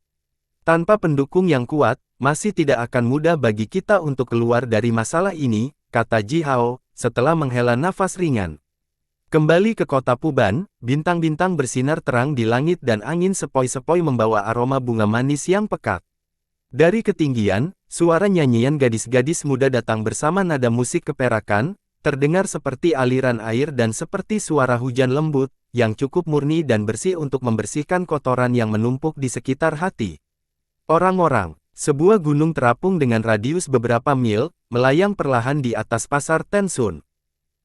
Tanpa pendukung yang kuat, masih tidak akan mudah bagi kita untuk keluar dari masalah ini, kata Ji Hao, setelah menghela nafas ringan. Kembali ke kota Puban, bintang-bintang bersinar terang di langit dan angin sepoi-sepoi membawa aroma bunga manis yang pekat. Dari ketinggian, suara nyanyian gadis-gadis muda datang bersama nada musik keperakan, terdengar seperti aliran air dan seperti suara hujan lembut, yang cukup murni dan bersih untuk membersihkan kotoran yang menumpuk di sekitar hati. Orang-orang, sebuah gunung terapung dengan radius beberapa mil, melayang perlahan di atas pasar Tensun.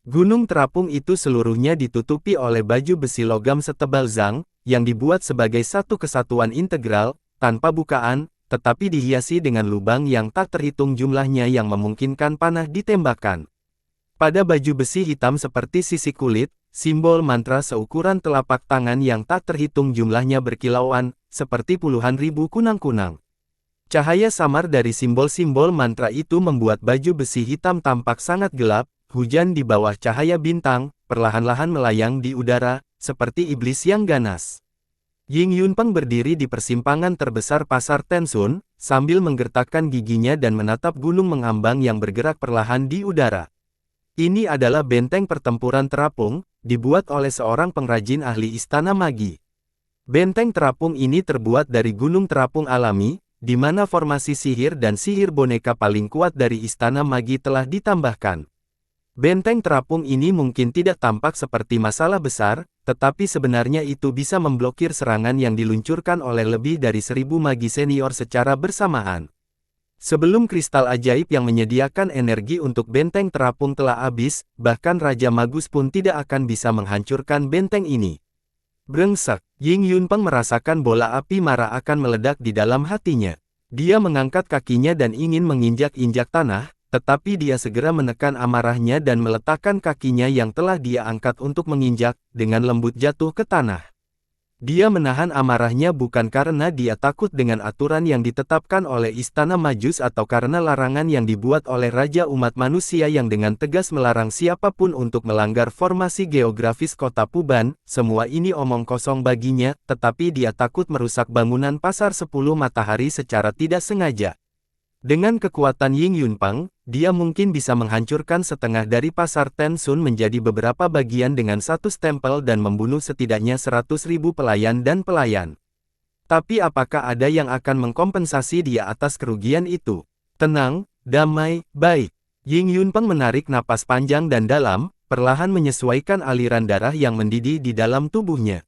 Gunung terapung itu seluruhnya ditutupi oleh baju besi logam setebal zang, yang dibuat sebagai satu kesatuan integral, tanpa bukaan, tetapi dihiasi dengan lubang yang tak terhitung jumlahnya yang memungkinkan panah ditembakkan. Pada baju besi hitam seperti sisik kulit, simbol mantra seukuran telapak tangan yang tak terhitung jumlahnya berkilauan, seperti puluhan ribu kunang-kunang. Cahaya samar dari simbol-simbol mantra itu membuat baju besi hitam tampak sangat gelap, hujan di bawah cahaya bintang, perlahan-lahan melayang di udara, seperti iblis yang ganas. Ying Yunpeng berdiri di persimpangan terbesar pasar Tensun, sambil menggertakkan giginya dan menatap gunung mengambang yang bergerak perlahan di udara. Ini adalah benteng pertempuran terapung, dibuat oleh seorang pengrajin ahli Istana Magi. Benteng terapung ini terbuat dari gunung terapung alami, di mana formasi sihir dan sihir boneka paling kuat dari Istana Magi telah ditambahkan. Benteng terapung ini mungkin tidak tampak seperti masalah besar, tetapi sebenarnya itu bisa memblokir serangan yang diluncurkan oleh lebih dari 1000 magi senior secara bersamaan. Sebelum kristal ajaib yang menyediakan energi untuk benteng terapung telah habis, bahkan Raja Magus pun tidak akan bisa menghancurkan benteng ini. Brengsek, Ying Yunpeng merasakan bola api marah akan meledak di dalam hatinya. Dia mengangkat kakinya dan ingin menginjak-injak tanah, tetapi dia segera menekan amarahnya dan meletakkan kakinya yang telah dia angkat untuk menginjak, dengan lembut jatuh ke tanah. Dia menahan amarahnya bukan karena dia takut dengan aturan yang ditetapkan oleh Istana Majus atau karena larangan yang dibuat oleh Raja Umat Manusia yang dengan tegas melarang siapapun untuk melanggar formasi geografis kota Puban, semua ini omong kosong baginya, tetapi dia takut merusak bangunan pasar 10 matahari secara tidak sengaja. Dengan kekuatan Ying Yunpeng, dia mungkin bisa menghancurkan setengah dari pasar Tensun menjadi beberapa bagian dengan satu stempel dan membunuh setidaknya 100.000 pelayan dan pelayan. Tapi apakah ada yang akan mengkompensasi dia atas kerugian itu? Tenang, damai, baik. Ying Yunpeng menarik napas panjang dan dalam, perlahan menyesuaikan aliran darah yang mendidih di dalam tubuhnya.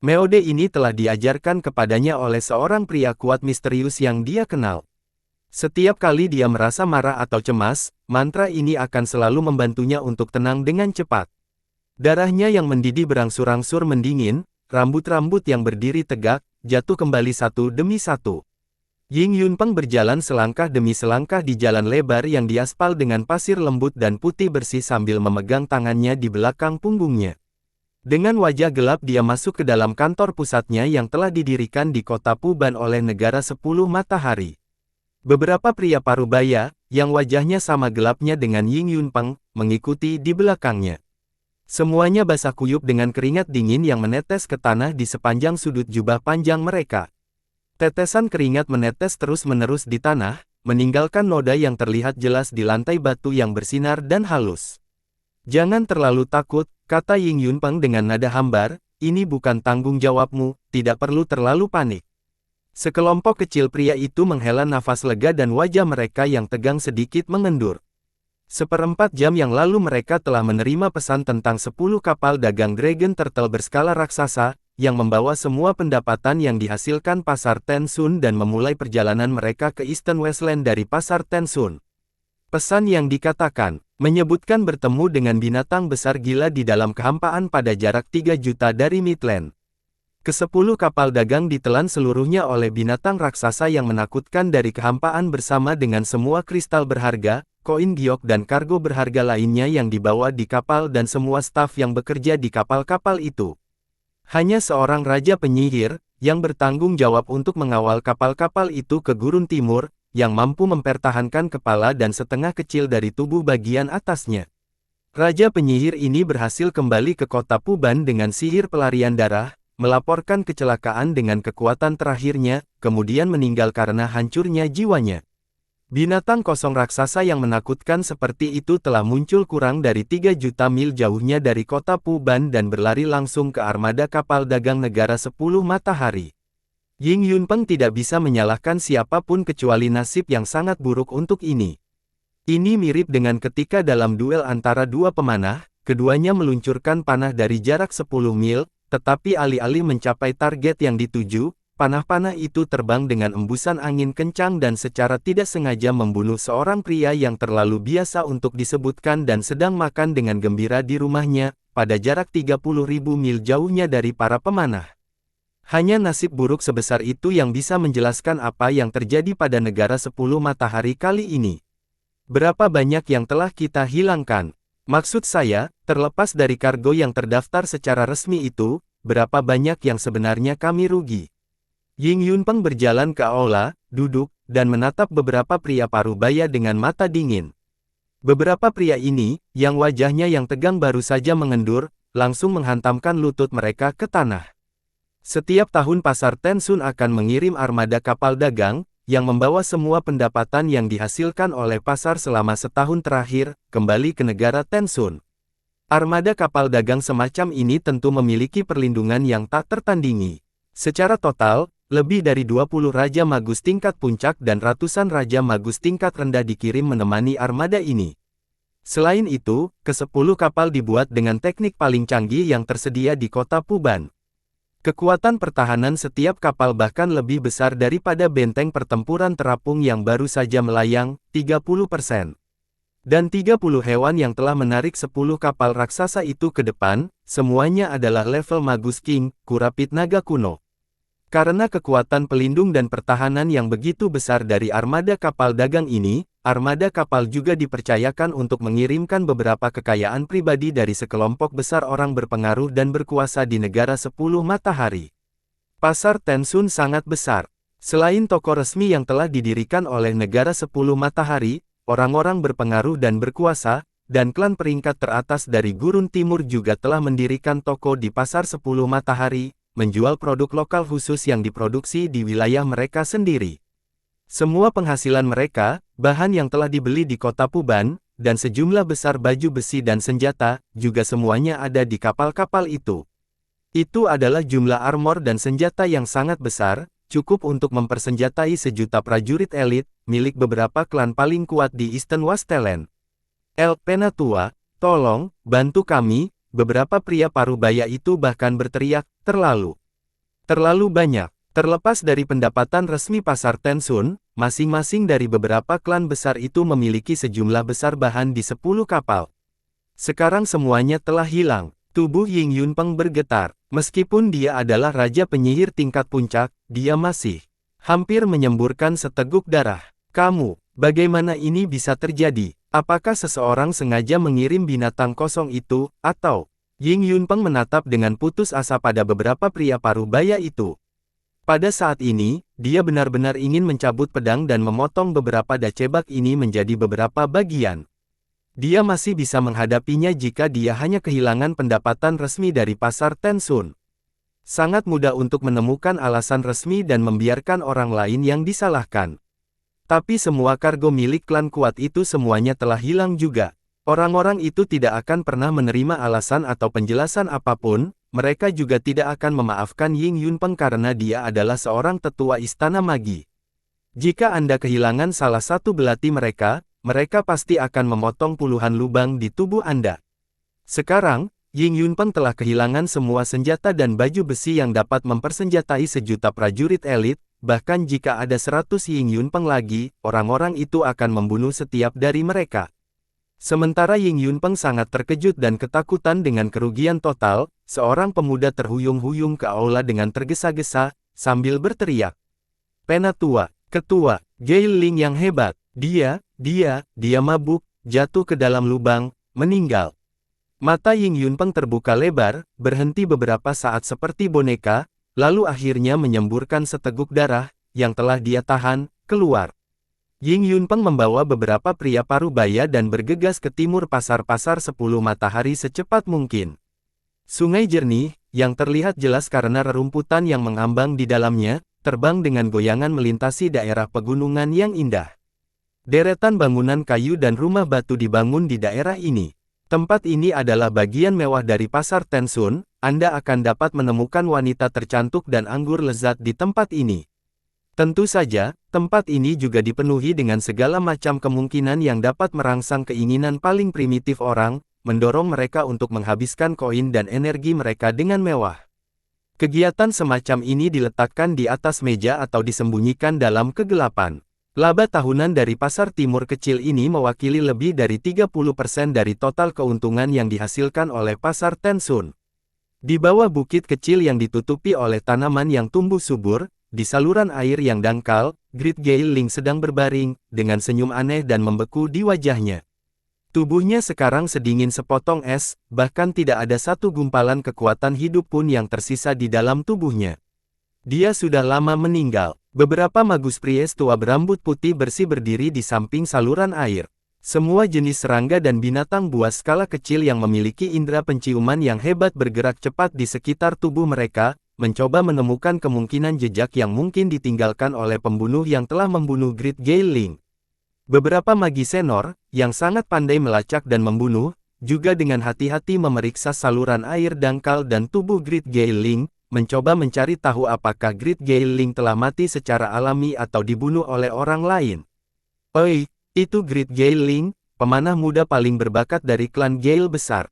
Metode ini telah diajarkan kepadanya oleh seorang pria kuat misterius yang dia kenal. Setiap kali dia merasa marah atau cemas, mantra ini akan selalu membantunya untuk tenang dengan cepat. Darahnya yang mendidih berangsur-angsur mendingin, rambut-rambut yang berdiri tegak, jatuh kembali satu demi satu. Ying Yunpeng berjalan selangkah demi selangkah di jalan lebar yang diaspal dengan pasir lembut dan putih bersih sambil memegang tangannya di belakang punggungnya. Dengan wajah gelap dia masuk ke dalam kantor pusatnya yang telah didirikan di kota Puban oleh Negara 10 Matahari. Beberapa pria parubaya, yang wajahnya sama gelapnya dengan Ying Yunpeng, mengikuti di belakangnya. Semuanya basah kuyup dengan keringat dingin yang menetes ke tanah di sepanjang sudut jubah panjang mereka. Tetesan keringat menetes terus-menerus di tanah, meninggalkan noda yang terlihat jelas di lantai batu yang bersinar dan halus. "Jangan terlalu takut," kata Ying Yunpeng dengan nada hambar, "ini bukan tanggung jawabmu, tidak perlu terlalu panik." Sekelompok kecil pria itu menghela nafas lega dan wajah mereka yang tegang sedikit mengendur. Seperempat jam yang lalu mereka telah menerima pesan tentang 10 kapal dagang Dragon Turtle berskala raksasa, yang membawa semua pendapatan yang dihasilkan pasar Tensun dan memulai perjalanan mereka ke Eastern Westland dari pasar Tensun. Pesan yang dikatakan, menyebutkan bertemu dengan binatang besar gila di dalam kehampaan pada jarak 3 juta dari Midland. Ke-10 kapal dagang ditelan seluruhnya oleh binatang raksasa yang menakutkan dari kehampaan bersama dengan semua kristal berharga, koin giok dan kargo berharga lainnya yang dibawa di kapal dan semua staf yang bekerja di kapal-kapal itu. Hanya seorang raja penyihir, yang bertanggung jawab untuk mengawal kapal-kapal itu ke gurun timur, yang mampu mempertahankan kepala dan setengah kecil dari tubuh bagian atasnya. Raja penyihir ini berhasil kembali ke kota Puban dengan sihir pelarian darah, melaporkan kecelakaan dengan kekuatan terakhirnya, kemudian meninggal karena hancurnya jiwanya. Binatang kosong raksasa yang menakutkan seperti itu telah muncul kurang dari 3 juta mil jauhnya dari kota Puban dan berlari langsung ke armada kapal dagang Negara 10 Matahari. Ying Yunpeng tidak bisa menyalahkan siapapun kecuali nasib yang sangat buruk untuk ini. Ini mirip dengan ketika dalam duel antara dua pemanah, keduanya meluncurkan panah dari jarak 10 mil, tetapi alih-alih mencapai target yang dituju, panah-panah itu terbang dengan embusan angin kencang dan secara tidak sengaja membunuh seorang pria yang terlalu biasa untuk disebutkan dan sedang makan dengan gembira di rumahnya, pada jarak 30.000 mil jauhnya dari para pemanah. Hanya nasib buruk sebesar itu yang bisa menjelaskan apa yang terjadi pada Negara 10 Matahari kali ini. Berapa banyak yang telah kita hilangkan? Maksud saya, terlepas dari kargo yang terdaftar secara resmi itu, berapa banyak yang sebenarnya kami rugi? Ying Yunpeng berjalan ke aula, duduk, dan menatap beberapa pria parubaya dengan mata dingin. Beberapa pria ini, yang wajahnya yang tegang baru saja mengendur, langsung menghantamkan lutut mereka ke tanah. Setiap tahun pasar Tensun akan mengirim armada kapal dagang, yang membawa semua pendapatan yang dihasilkan oleh pasar selama setahun terakhir, kembali ke negara Tensun. Armada kapal dagang semacam ini tentu memiliki perlindungan yang tak tertandingi. Secara total, lebih dari 20 Raja Magus tingkat puncak dan ratusan Raja Magus tingkat rendah dikirim menemani armada ini. Selain itu, ke-10 kapal dibuat dengan teknik paling canggih yang tersedia di kota Puban. Kekuatan pertahanan setiap kapal bahkan lebih besar daripada benteng pertempuran terapung yang baru saja melayang, 30%. Dan 30 hewan yang telah menarik 10 kapal raksasa itu ke depan, semuanya adalah level Magus King, Kurapit Naga Kuno. Karena kekuatan pelindung dan pertahanan yang begitu besar dari armada kapal dagang ini, armada kapal juga dipercayakan untuk mengirimkan beberapa kekayaan pribadi dari sekelompok besar orang berpengaruh dan berkuasa di Negara 10 Matahari. Pasar Tensun sangat besar. Selain toko resmi yang telah didirikan oleh Negara 10 Matahari, orang-orang berpengaruh dan berkuasa, dan klan peringkat teratas dari gurun timur juga telah mendirikan toko di Pasar 10 Matahari, menjual produk lokal khusus yang diproduksi di wilayah mereka sendiri. Semua penghasilan mereka, bahan yang telah dibeli di kota Puban, dan sejumlah besar baju besi dan senjata, juga semuanya ada di kapal-kapal itu. Itu adalah jumlah armor dan senjata yang sangat besar, cukup untuk mempersenjatai sejuta prajurit elit, milik beberapa klan paling kuat di Eastern Westland. El Penatua, tolong, bantu kami. Beberapa pria parubaya itu bahkan berteriak, terlalu banyak. Terlepas dari pendapatan resmi pasar Tensun, masing-masing dari beberapa klan besar itu memiliki sejumlah besar bahan di 10 kapal. Sekarang semuanya telah hilang. Tubuh Ying Yunpeng bergetar. Meskipun dia adalah raja penyihir tingkat puncak, dia masih hampir menyemburkan seteguk darah. Kamu, bagaimana ini bisa terjadi? Apakah seseorang sengaja mengirim binatang kosong itu, atau? Ying Yunpeng menatap dengan putus asa pada beberapa pria parubaya itu. Pada saat ini, dia benar-benar ingin mencabut pedang dan memotong beberapa dacebak ini menjadi beberapa bagian. Dia masih bisa menghadapinya jika dia hanya kehilangan pendapatan resmi dari pasar Tensun. Sangat mudah untuk menemukan alasan resmi dan membiarkan orang lain yang disalahkan. Tapi semua kargo milik klan kuat itu semuanya telah hilang juga. Orang-orang itu tidak akan pernah menerima alasan atau penjelasan apapun, mereka juga tidak akan memaafkan Ying Yunpeng karena dia adalah seorang tetua istana magi. Jika Anda kehilangan salah satu belati mereka, mereka pasti akan memotong puluhan lubang di tubuh Anda. Sekarang, Ying Yunpeng telah kehilangan semua senjata dan baju besi yang dapat mempersenjatai sejuta prajurit elit, bahkan jika ada 100 Ying Yunpeng lagi, orang-orang itu akan membunuh setiap dari mereka. Sementara Ying Yunpeng sangat terkejut dan ketakutan dengan kerugian total, seorang pemuda terhuyung-huyung ke aula dengan tergesa-gesa, sambil berteriak. Penatua, ketua, Gail Ling yang hebat, dia mabuk, jatuh ke dalam lubang, meninggal. Mata Ying Yunpeng terbuka lebar, berhenti beberapa saat seperti boneka, lalu akhirnya menyemburkan seteguk darah, yang telah dia tahan, keluar. Ying Yunpeng membawa beberapa pria parubaya dan bergegas ke timur pasar-pasar 10 matahari secepat mungkin. Sungai jernih, yang terlihat jelas karena rerumputan yang mengambang di dalamnya, terbang dengan goyangan melintasi daerah pegunungan yang indah. Deretan bangunan kayu dan rumah batu dibangun di daerah ini. Tempat ini adalah bagian mewah dari pasar Tensun, Anda akan dapat menemukan wanita tercantik dan anggur lezat di tempat ini. Tentu saja, tempat ini juga dipenuhi dengan segala macam kemungkinan yang dapat merangsang keinginan paling primitif orang, mendorong mereka untuk menghabiskan koin dan energi mereka dengan mewah. Kegiatan semacam ini diletakkan di atas meja atau disembunyikan dalam kegelapan. Laba tahunan dari pasar timur kecil ini mewakili lebih dari 30% dari total keuntungan yang dihasilkan oleh pasar Tensun. Di bawah bukit kecil yang ditutupi oleh tanaman yang tumbuh subur, di saluran air yang dangkal, Great Gail Ling sedang berbaring, dengan senyum aneh dan membeku di wajahnya. Tubuhnya sekarang sedingin sepotong es, bahkan tidak ada satu gumpalan kekuatan hidup pun yang tersisa di dalam tubuhnya. Dia sudah lama meninggal. Beberapa magus pries tua berambut putih bersih berdiri di samping saluran air. Semua jenis serangga dan binatang buas skala kecil yang memiliki indera penciuman yang hebat bergerak cepat di sekitar tubuh mereka, mencoba menemukan kemungkinan jejak yang mungkin ditinggalkan oleh pembunuh yang telah membunuh Great Gail Ling. Beberapa magi senor, yang sangat pandai melacak dan membunuh, juga dengan hati-hati memeriksa saluran air dangkal dan tubuh Great Gail Ling, mencoba mencari tahu apakah Great Gail Ling telah mati secara alami atau dibunuh oleh orang lain. Oi, itu Great Gail Ling, pemanah muda paling berbakat dari klan Gail besar.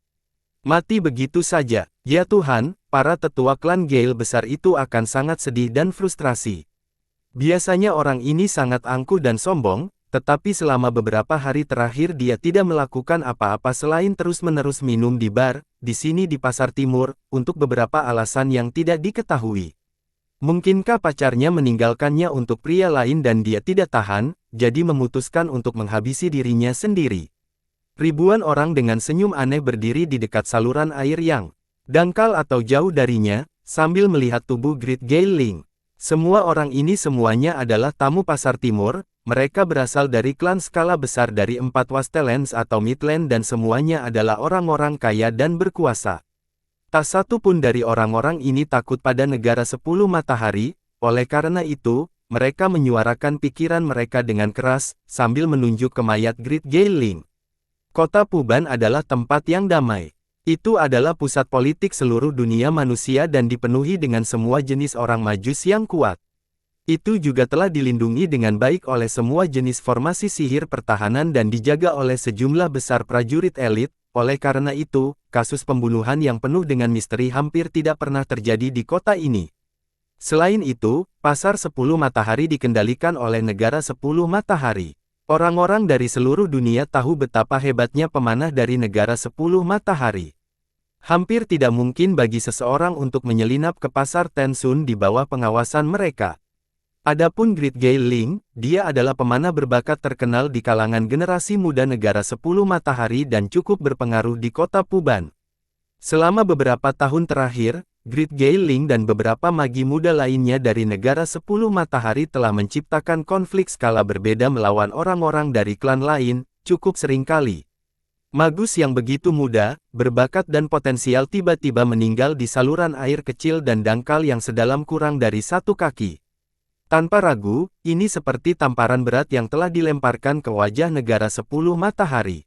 Mati begitu saja, ya Tuhan, para tetua klan Gail besar itu akan sangat sedih dan frustrasi. Biasanya orang ini sangat angkuh dan sombong, tetapi selama beberapa hari terakhir dia tidak melakukan apa-apa selain terus-menerus minum di bar, di sini di pasar timur, untuk beberapa alasan yang tidak diketahui. Mungkinkah pacarnya meninggalkannya untuk pria lain dan dia tidak tahan, jadi memutuskan untuk menghabisi dirinya sendiri. Ribuan orang dengan senyum aneh berdiri di dekat saluran air yang dangkal atau jauh darinya, sambil melihat tubuh Great Gail Ling. Semua orang ini semuanya adalah tamu pasar timur, mereka berasal dari klan skala besar dari 4 Wastelands atau Midland dan semuanya adalah orang-orang kaya dan berkuasa. Tak satu pun dari orang-orang ini takut pada negara 10 matahari, oleh karena itu, mereka menyuarakan pikiran mereka dengan keras, sambil menunjuk ke mayat Great Gail Ling. Kota Puban adalah tempat yang damai. Itu adalah pusat politik seluruh dunia manusia dan dipenuhi dengan semua jenis orang majus yang kuat. Itu juga telah dilindungi dengan baik oleh semua jenis formasi sihir pertahanan dan dijaga oleh sejumlah besar prajurit elit. Oleh karena itu, kasus pembunuhan yang penuh dengan misteri hampir tidak pernah terjadi di kota ini. Selain itu, pasar 10 matahari dikendalikan oleh negara 10 matahari. Orang-orang dari seluruh dunia tahu betapa hebatnya pemanah dari negara 10 matahari. Hampir tidak mungkin bagi seseorang untuk menyelinap ke pasar Tensun di bawah pengawasan mereka. Adapun Grid Gay Ling, dia adalah pemanah berbakat terkenal di kalangan generasi muda negara 10 Matahari dan cukup berpengaruh di kota Puban. Selama beberapa tahun terakhir, Grid Gay Ling dan beberapa magi muda lainnya dari negara 10 Matahari telah menciptakan konflik skala berbeda melawan orang-orang dari klan lain, cukup seringkali. Magus yang begitu muda, berbakat dan potensial tiba-tiba meninggal di saluran air kecil dan dangkal yang sedalam kurang dari 1 kaki. Tanpa ragu, ini seperti tamparan berat yang telah dilemparkan ke wajah negara 10 Matahari.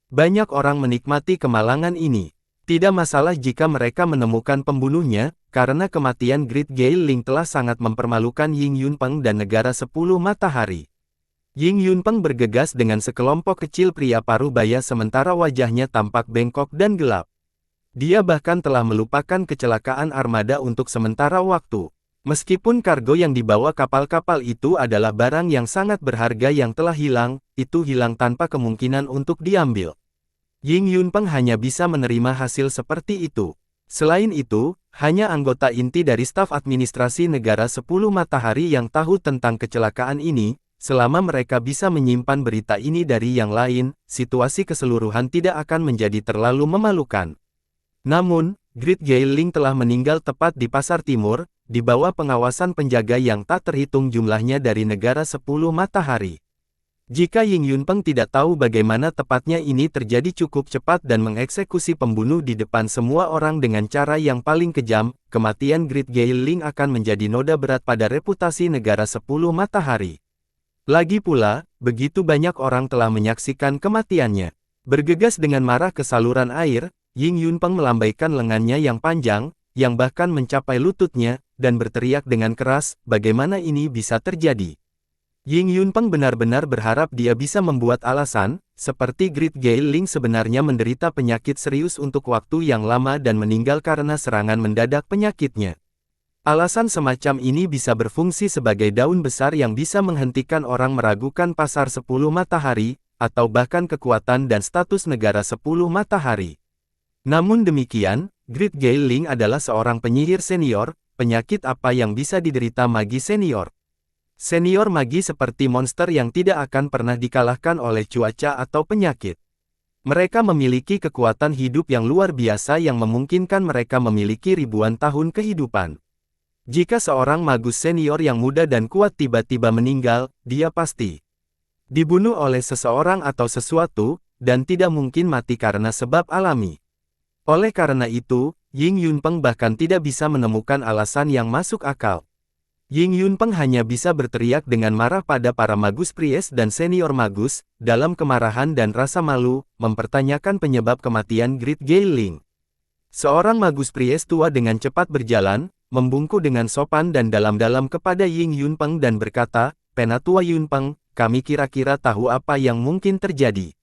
Banyak orang menikmati kemalangan ini. Tidak masalah jika mereka menemukan pembunuhnya, karena kematian Grid Gay Ling telah sangat mempermalukan Ying Yunpeng dan negara 10 Matahari. Ying Yunpeng bergegas dengan sekelompok kecil pria paruh baya sementara wajahnya tampak bengkok dan gelap. Dia bahkan telah melupakan kecelakaan armada untuk sementara waktu. Meskipun kargo yang dibawa kapal-kapal itu adalah barang yang sangat berharga yang telah hilang, itu hilang tanpa kemungkinan untuk diambil. Ying Yunpeng hanya bisa menerima hasil seperti itu. Selain itu, hanya anggota inti dari staf administrasi negara 10 Matahari yang tahu tentang kecelakaan ini. Selama mereka bisa menyimpan berita ini dari yang lain, situasi keseluruhan tidak akan menjadi terlalu memalukan. Namun, Grid Gay Ling telah meninggal tepat di Pasar Timur, di bawah pengawasan penjaga yang tak terhitung jumlahnya dari negara 10 Matahari. Jika Ying Yunpeng tidak tahu bagaimana tepatnya ini terjadi cukup cepat dan mengeksekusi pembunuh di depan semua orang dengan cara yang paling kejam, kematian Grid Gay Ling akan menjadi noda berat pada reputasi negara 10 Matahari. Lagi pula, begitu banyak orang telah menyaksikan kematiannya. Bergegas dengan marah ke saluran air, Ying Yunpeng melambaikan lengannya yang panjang, yang bahkan mencapai lututnya, dan berteriak dengan keras, bagaimana ini bisa terjadi. Ying Yunpeng benar-benar berharap dia bisa membuat alasan, seperti Grid Gay Ling sebenarnya menderita penyakit serius untuk waktu yang lama dan meninggal karena serangan mendadak penyakitnya. Alasan semacam ini bisa berfungsi sebagai daun besar yang bisa menghentikan orang meragukan pasar 10 Matahari, atau bahkan kekuatan dan status negara 10 Matahari. Namun demikian, Grid Gay Ling adalah seorang penyihir senior, penyakit apa yang bisa diderita magi senior? Senior magi seperti monster yang tidak akan pernah dikalahkan oleh cuaca atau penyakit. Mereka memiliki kekuatan hidup yang luar biasa yang memungkinkan mereka memiliki ribuan tahun kehidupan. Jika seorang magus senior yang muda dan kuat tiba-tiba meninggal, dia pasti dibunuh oleh seseorang atau sesuatu, dan tidak mungkin mati karena sebab alami. Oleh karena itu, Ying Yunpeng bahkan tidak bisa menemukan alasan yang masuk akal. Ying Yunpeng hanya bisa berteriak dengan marah pada para magus Priest dan senior magus, dalam kemarahan dan rasa malu, mempertanyakan penyebab kematian Grid Gay Ling. Seorang magus Priest tua dengan cepat berjalan, membungkuk dengan sopan dan dalam-dalam kepada Ying Yunpeng dan berkata, Penatua Yunpeng, kami kira-kira tahu apa yang mungkin terjadi.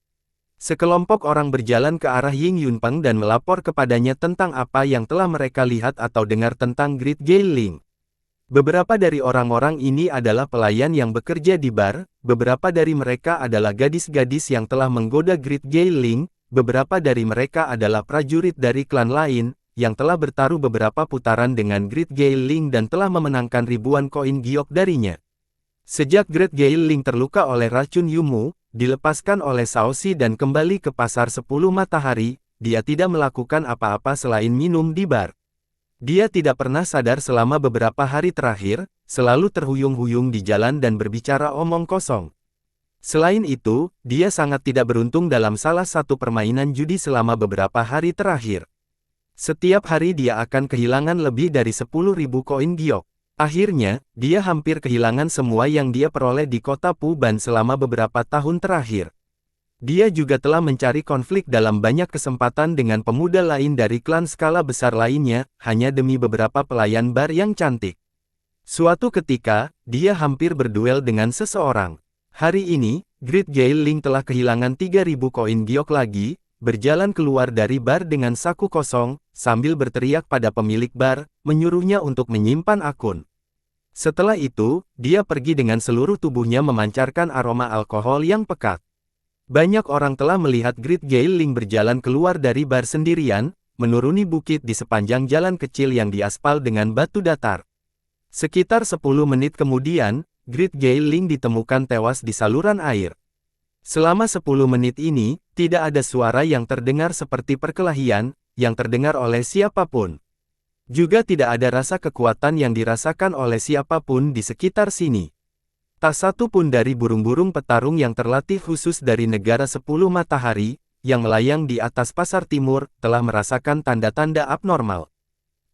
Sekelompok orang berjalan ke arah Ying Yunpeng dan melapor kepadanya tentang apa yang telah mereka lihat atau dengar tentang Grid Gay Ling. Beberapa dari orang-orang ini adalah pelayan yang bekerja di bar, beberapa dari mereka adalah gadis-gadis yang telah menggoda Grid Gay Ling, beberapa dari mereka adalah prajurit dari klan lain, yang telah bertaruh beberapa putaran dengan Grid Gay Ling dan telah memenangkan ribuan koin giok darinya. Sejak Grid Gay Ling terluka oleh racun Yumu, dilepaskan oleh Shaoxi dan kembali ke pasar 10 Matahari, dia tidak melakukan apa-apa selain minum di bar. Dia tidak pernah sadar selama beberapa hari terakhir, selalu terhuyung-huyung di jalan dan berbicara omong kosong. Selain itu, dia sangat tidak beruntung dalam salah satu permainan judi selama beberapa hari terakhir. Setiap hari dia akan kehilangan lebih dari 10.000 koin giok. Akhirnya, dia hampir kehilangan semua yang dia peroleh di kota Puban selama beberapa tahun terakhir. Dia juga telah mencari konflik dalam banyak kesempatan dengan pemuda lain dari klan skala besar lainnya, hanya demi beberapa pelayan bar yang cantik. Suatu ketika, dia hampir berduel dengan seseorang. Hari ini, Grid Gay Ling telah kehilangan 3.000 koin giok lagi, berjalan keluar dari bar dengan saku kosong, sambil berteriak pada pemilik bar, menyuruhnya untuk menyimpan akun. Setelah itu, dia pergi dengan seluruh tubuhnya memancarkan aroma alkohol yang pekat. Banyak orang telah melihat Grid Gay Ling berjalan keluar dari bar sendirian, menuruni bukit di sepanjang jalan kecil yang diaspal dengan batu datar. Sekitar 10 menit kemudian, Great Gale Ling ditemukan tewas di saluran air. Selama 10 menit ini, tidak ada suara yang terdengar seperti perkelahian, yang terdengar oleh siapapun. Juga tidak ada rasa kekuatan yang dirasakan oleh siapapun di sekitar sini. Tak satu pun dari burung-burung petarung yang terlatih khusus dari negara 10 matahari, yang melayang di atas pasar timur, telah merasakan tanda-tanda abnormal.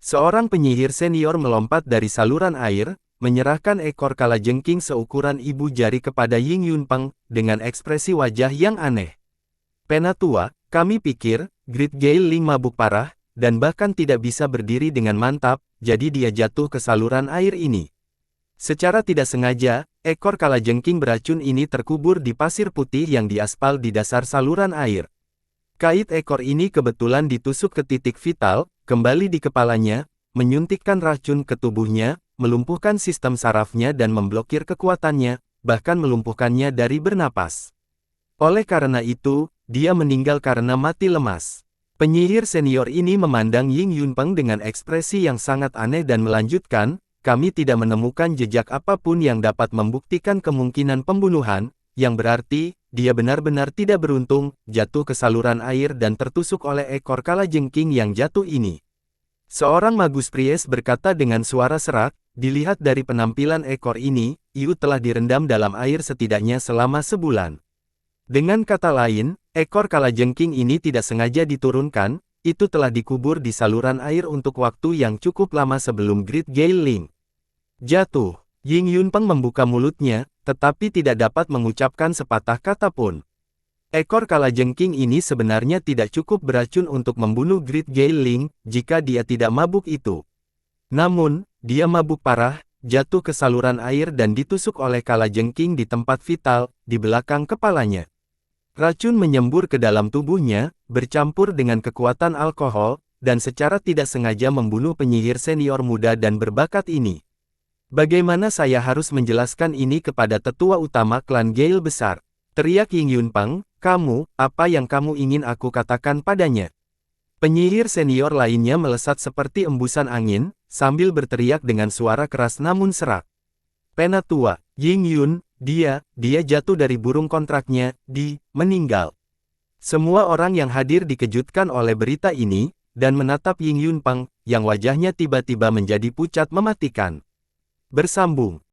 Seorang penyihir senior melompat dari saluran air, menyerahkan ekor kalajengking seukuran ibu jari kepada Ying Yunpeng, dengan ekspresi wajah yang aneh. Penatua, kami pikir, Great Gale Ling mabuk parah, dan bahkan tidak bisa berdiri dengan mantap, jadi dia jatuh ke saluran air ini. Secara tidak sengaja, ekor kalajengking beracun ini terkubur di pasir putih yang diaspal di dasar saluran air. Kait ekor ini kebetulan ditusuk ke titik vital, kembali di kepalanya, menyuntikkan racun ke tubuhnya, melumpuhkan sistem sarafnya dan memblokir kekuatannya, bahkan melumpuhkannya dari bernapas. Oleh karena itu, dia meninggal karena mati lemas. Penyihir senior ini memandang Ying Yunpeng dengan ekspresi yang sangat aneh dan melanjutkan, kami tidak menemukan jejak apapun yang dapat membuktikan kemungkinan pembunuhan, yang berarti, dia benar-benar tidak beruntung, jatuh ke saluran air dan tertusuk oleh ekor kalajengking yang jatuh ini. Seorang magus Pries berkata dengan suara serak, dilihat dari penampilan ekor ini, Iu telah direndam dalam air setidaknya selama sebulan. Dengan kata lain, ekor kalajengking ini tidak sengaja diturunkan, itu telah dikubur di saluran air untuk waktu yang cukup lama sebelum Great Gale Ling jatuh. Ying Yunpeng membuka mulutnya, tetapi tidak dapat mengucapkan sepatah kata pun. Ekor kalajengking ini sebenarnya tidak cukup beracun untuk membunuh Great Gale Ling, jika dia tidak mabuk itu. Namun, dia mabuk parah, jatuh ke saluran air dan ditusuk oleh kalajengking di tempat vital, di belakang kepalanya. Racun menyembur ke dalam tubuhnya, bercampur dengan kekuatan alkohol, dan secara tidak sengaja membunuh penyihir senior muda dan berbakat ini. Bagaimana saya harus menjelaskan ini kepada tetua utama klan Gale besar? Teriak Ying Yunpeng, kamu, apa yang kamu ingin aku katakan padanya? Penyihir senior lainnya melesat seperti embusan angin, sambil berteriak dengan suara keras namun serak. Penatua, Ying Yun, dia jatuh dari burung kontraknya, meninggal. Semua orang yang hadir dikejutkan oleh berita ini, dan menatap Ying Yunpeng, yang wajahnya tiba-tiba menjadi pucat mematikan. Bersambung.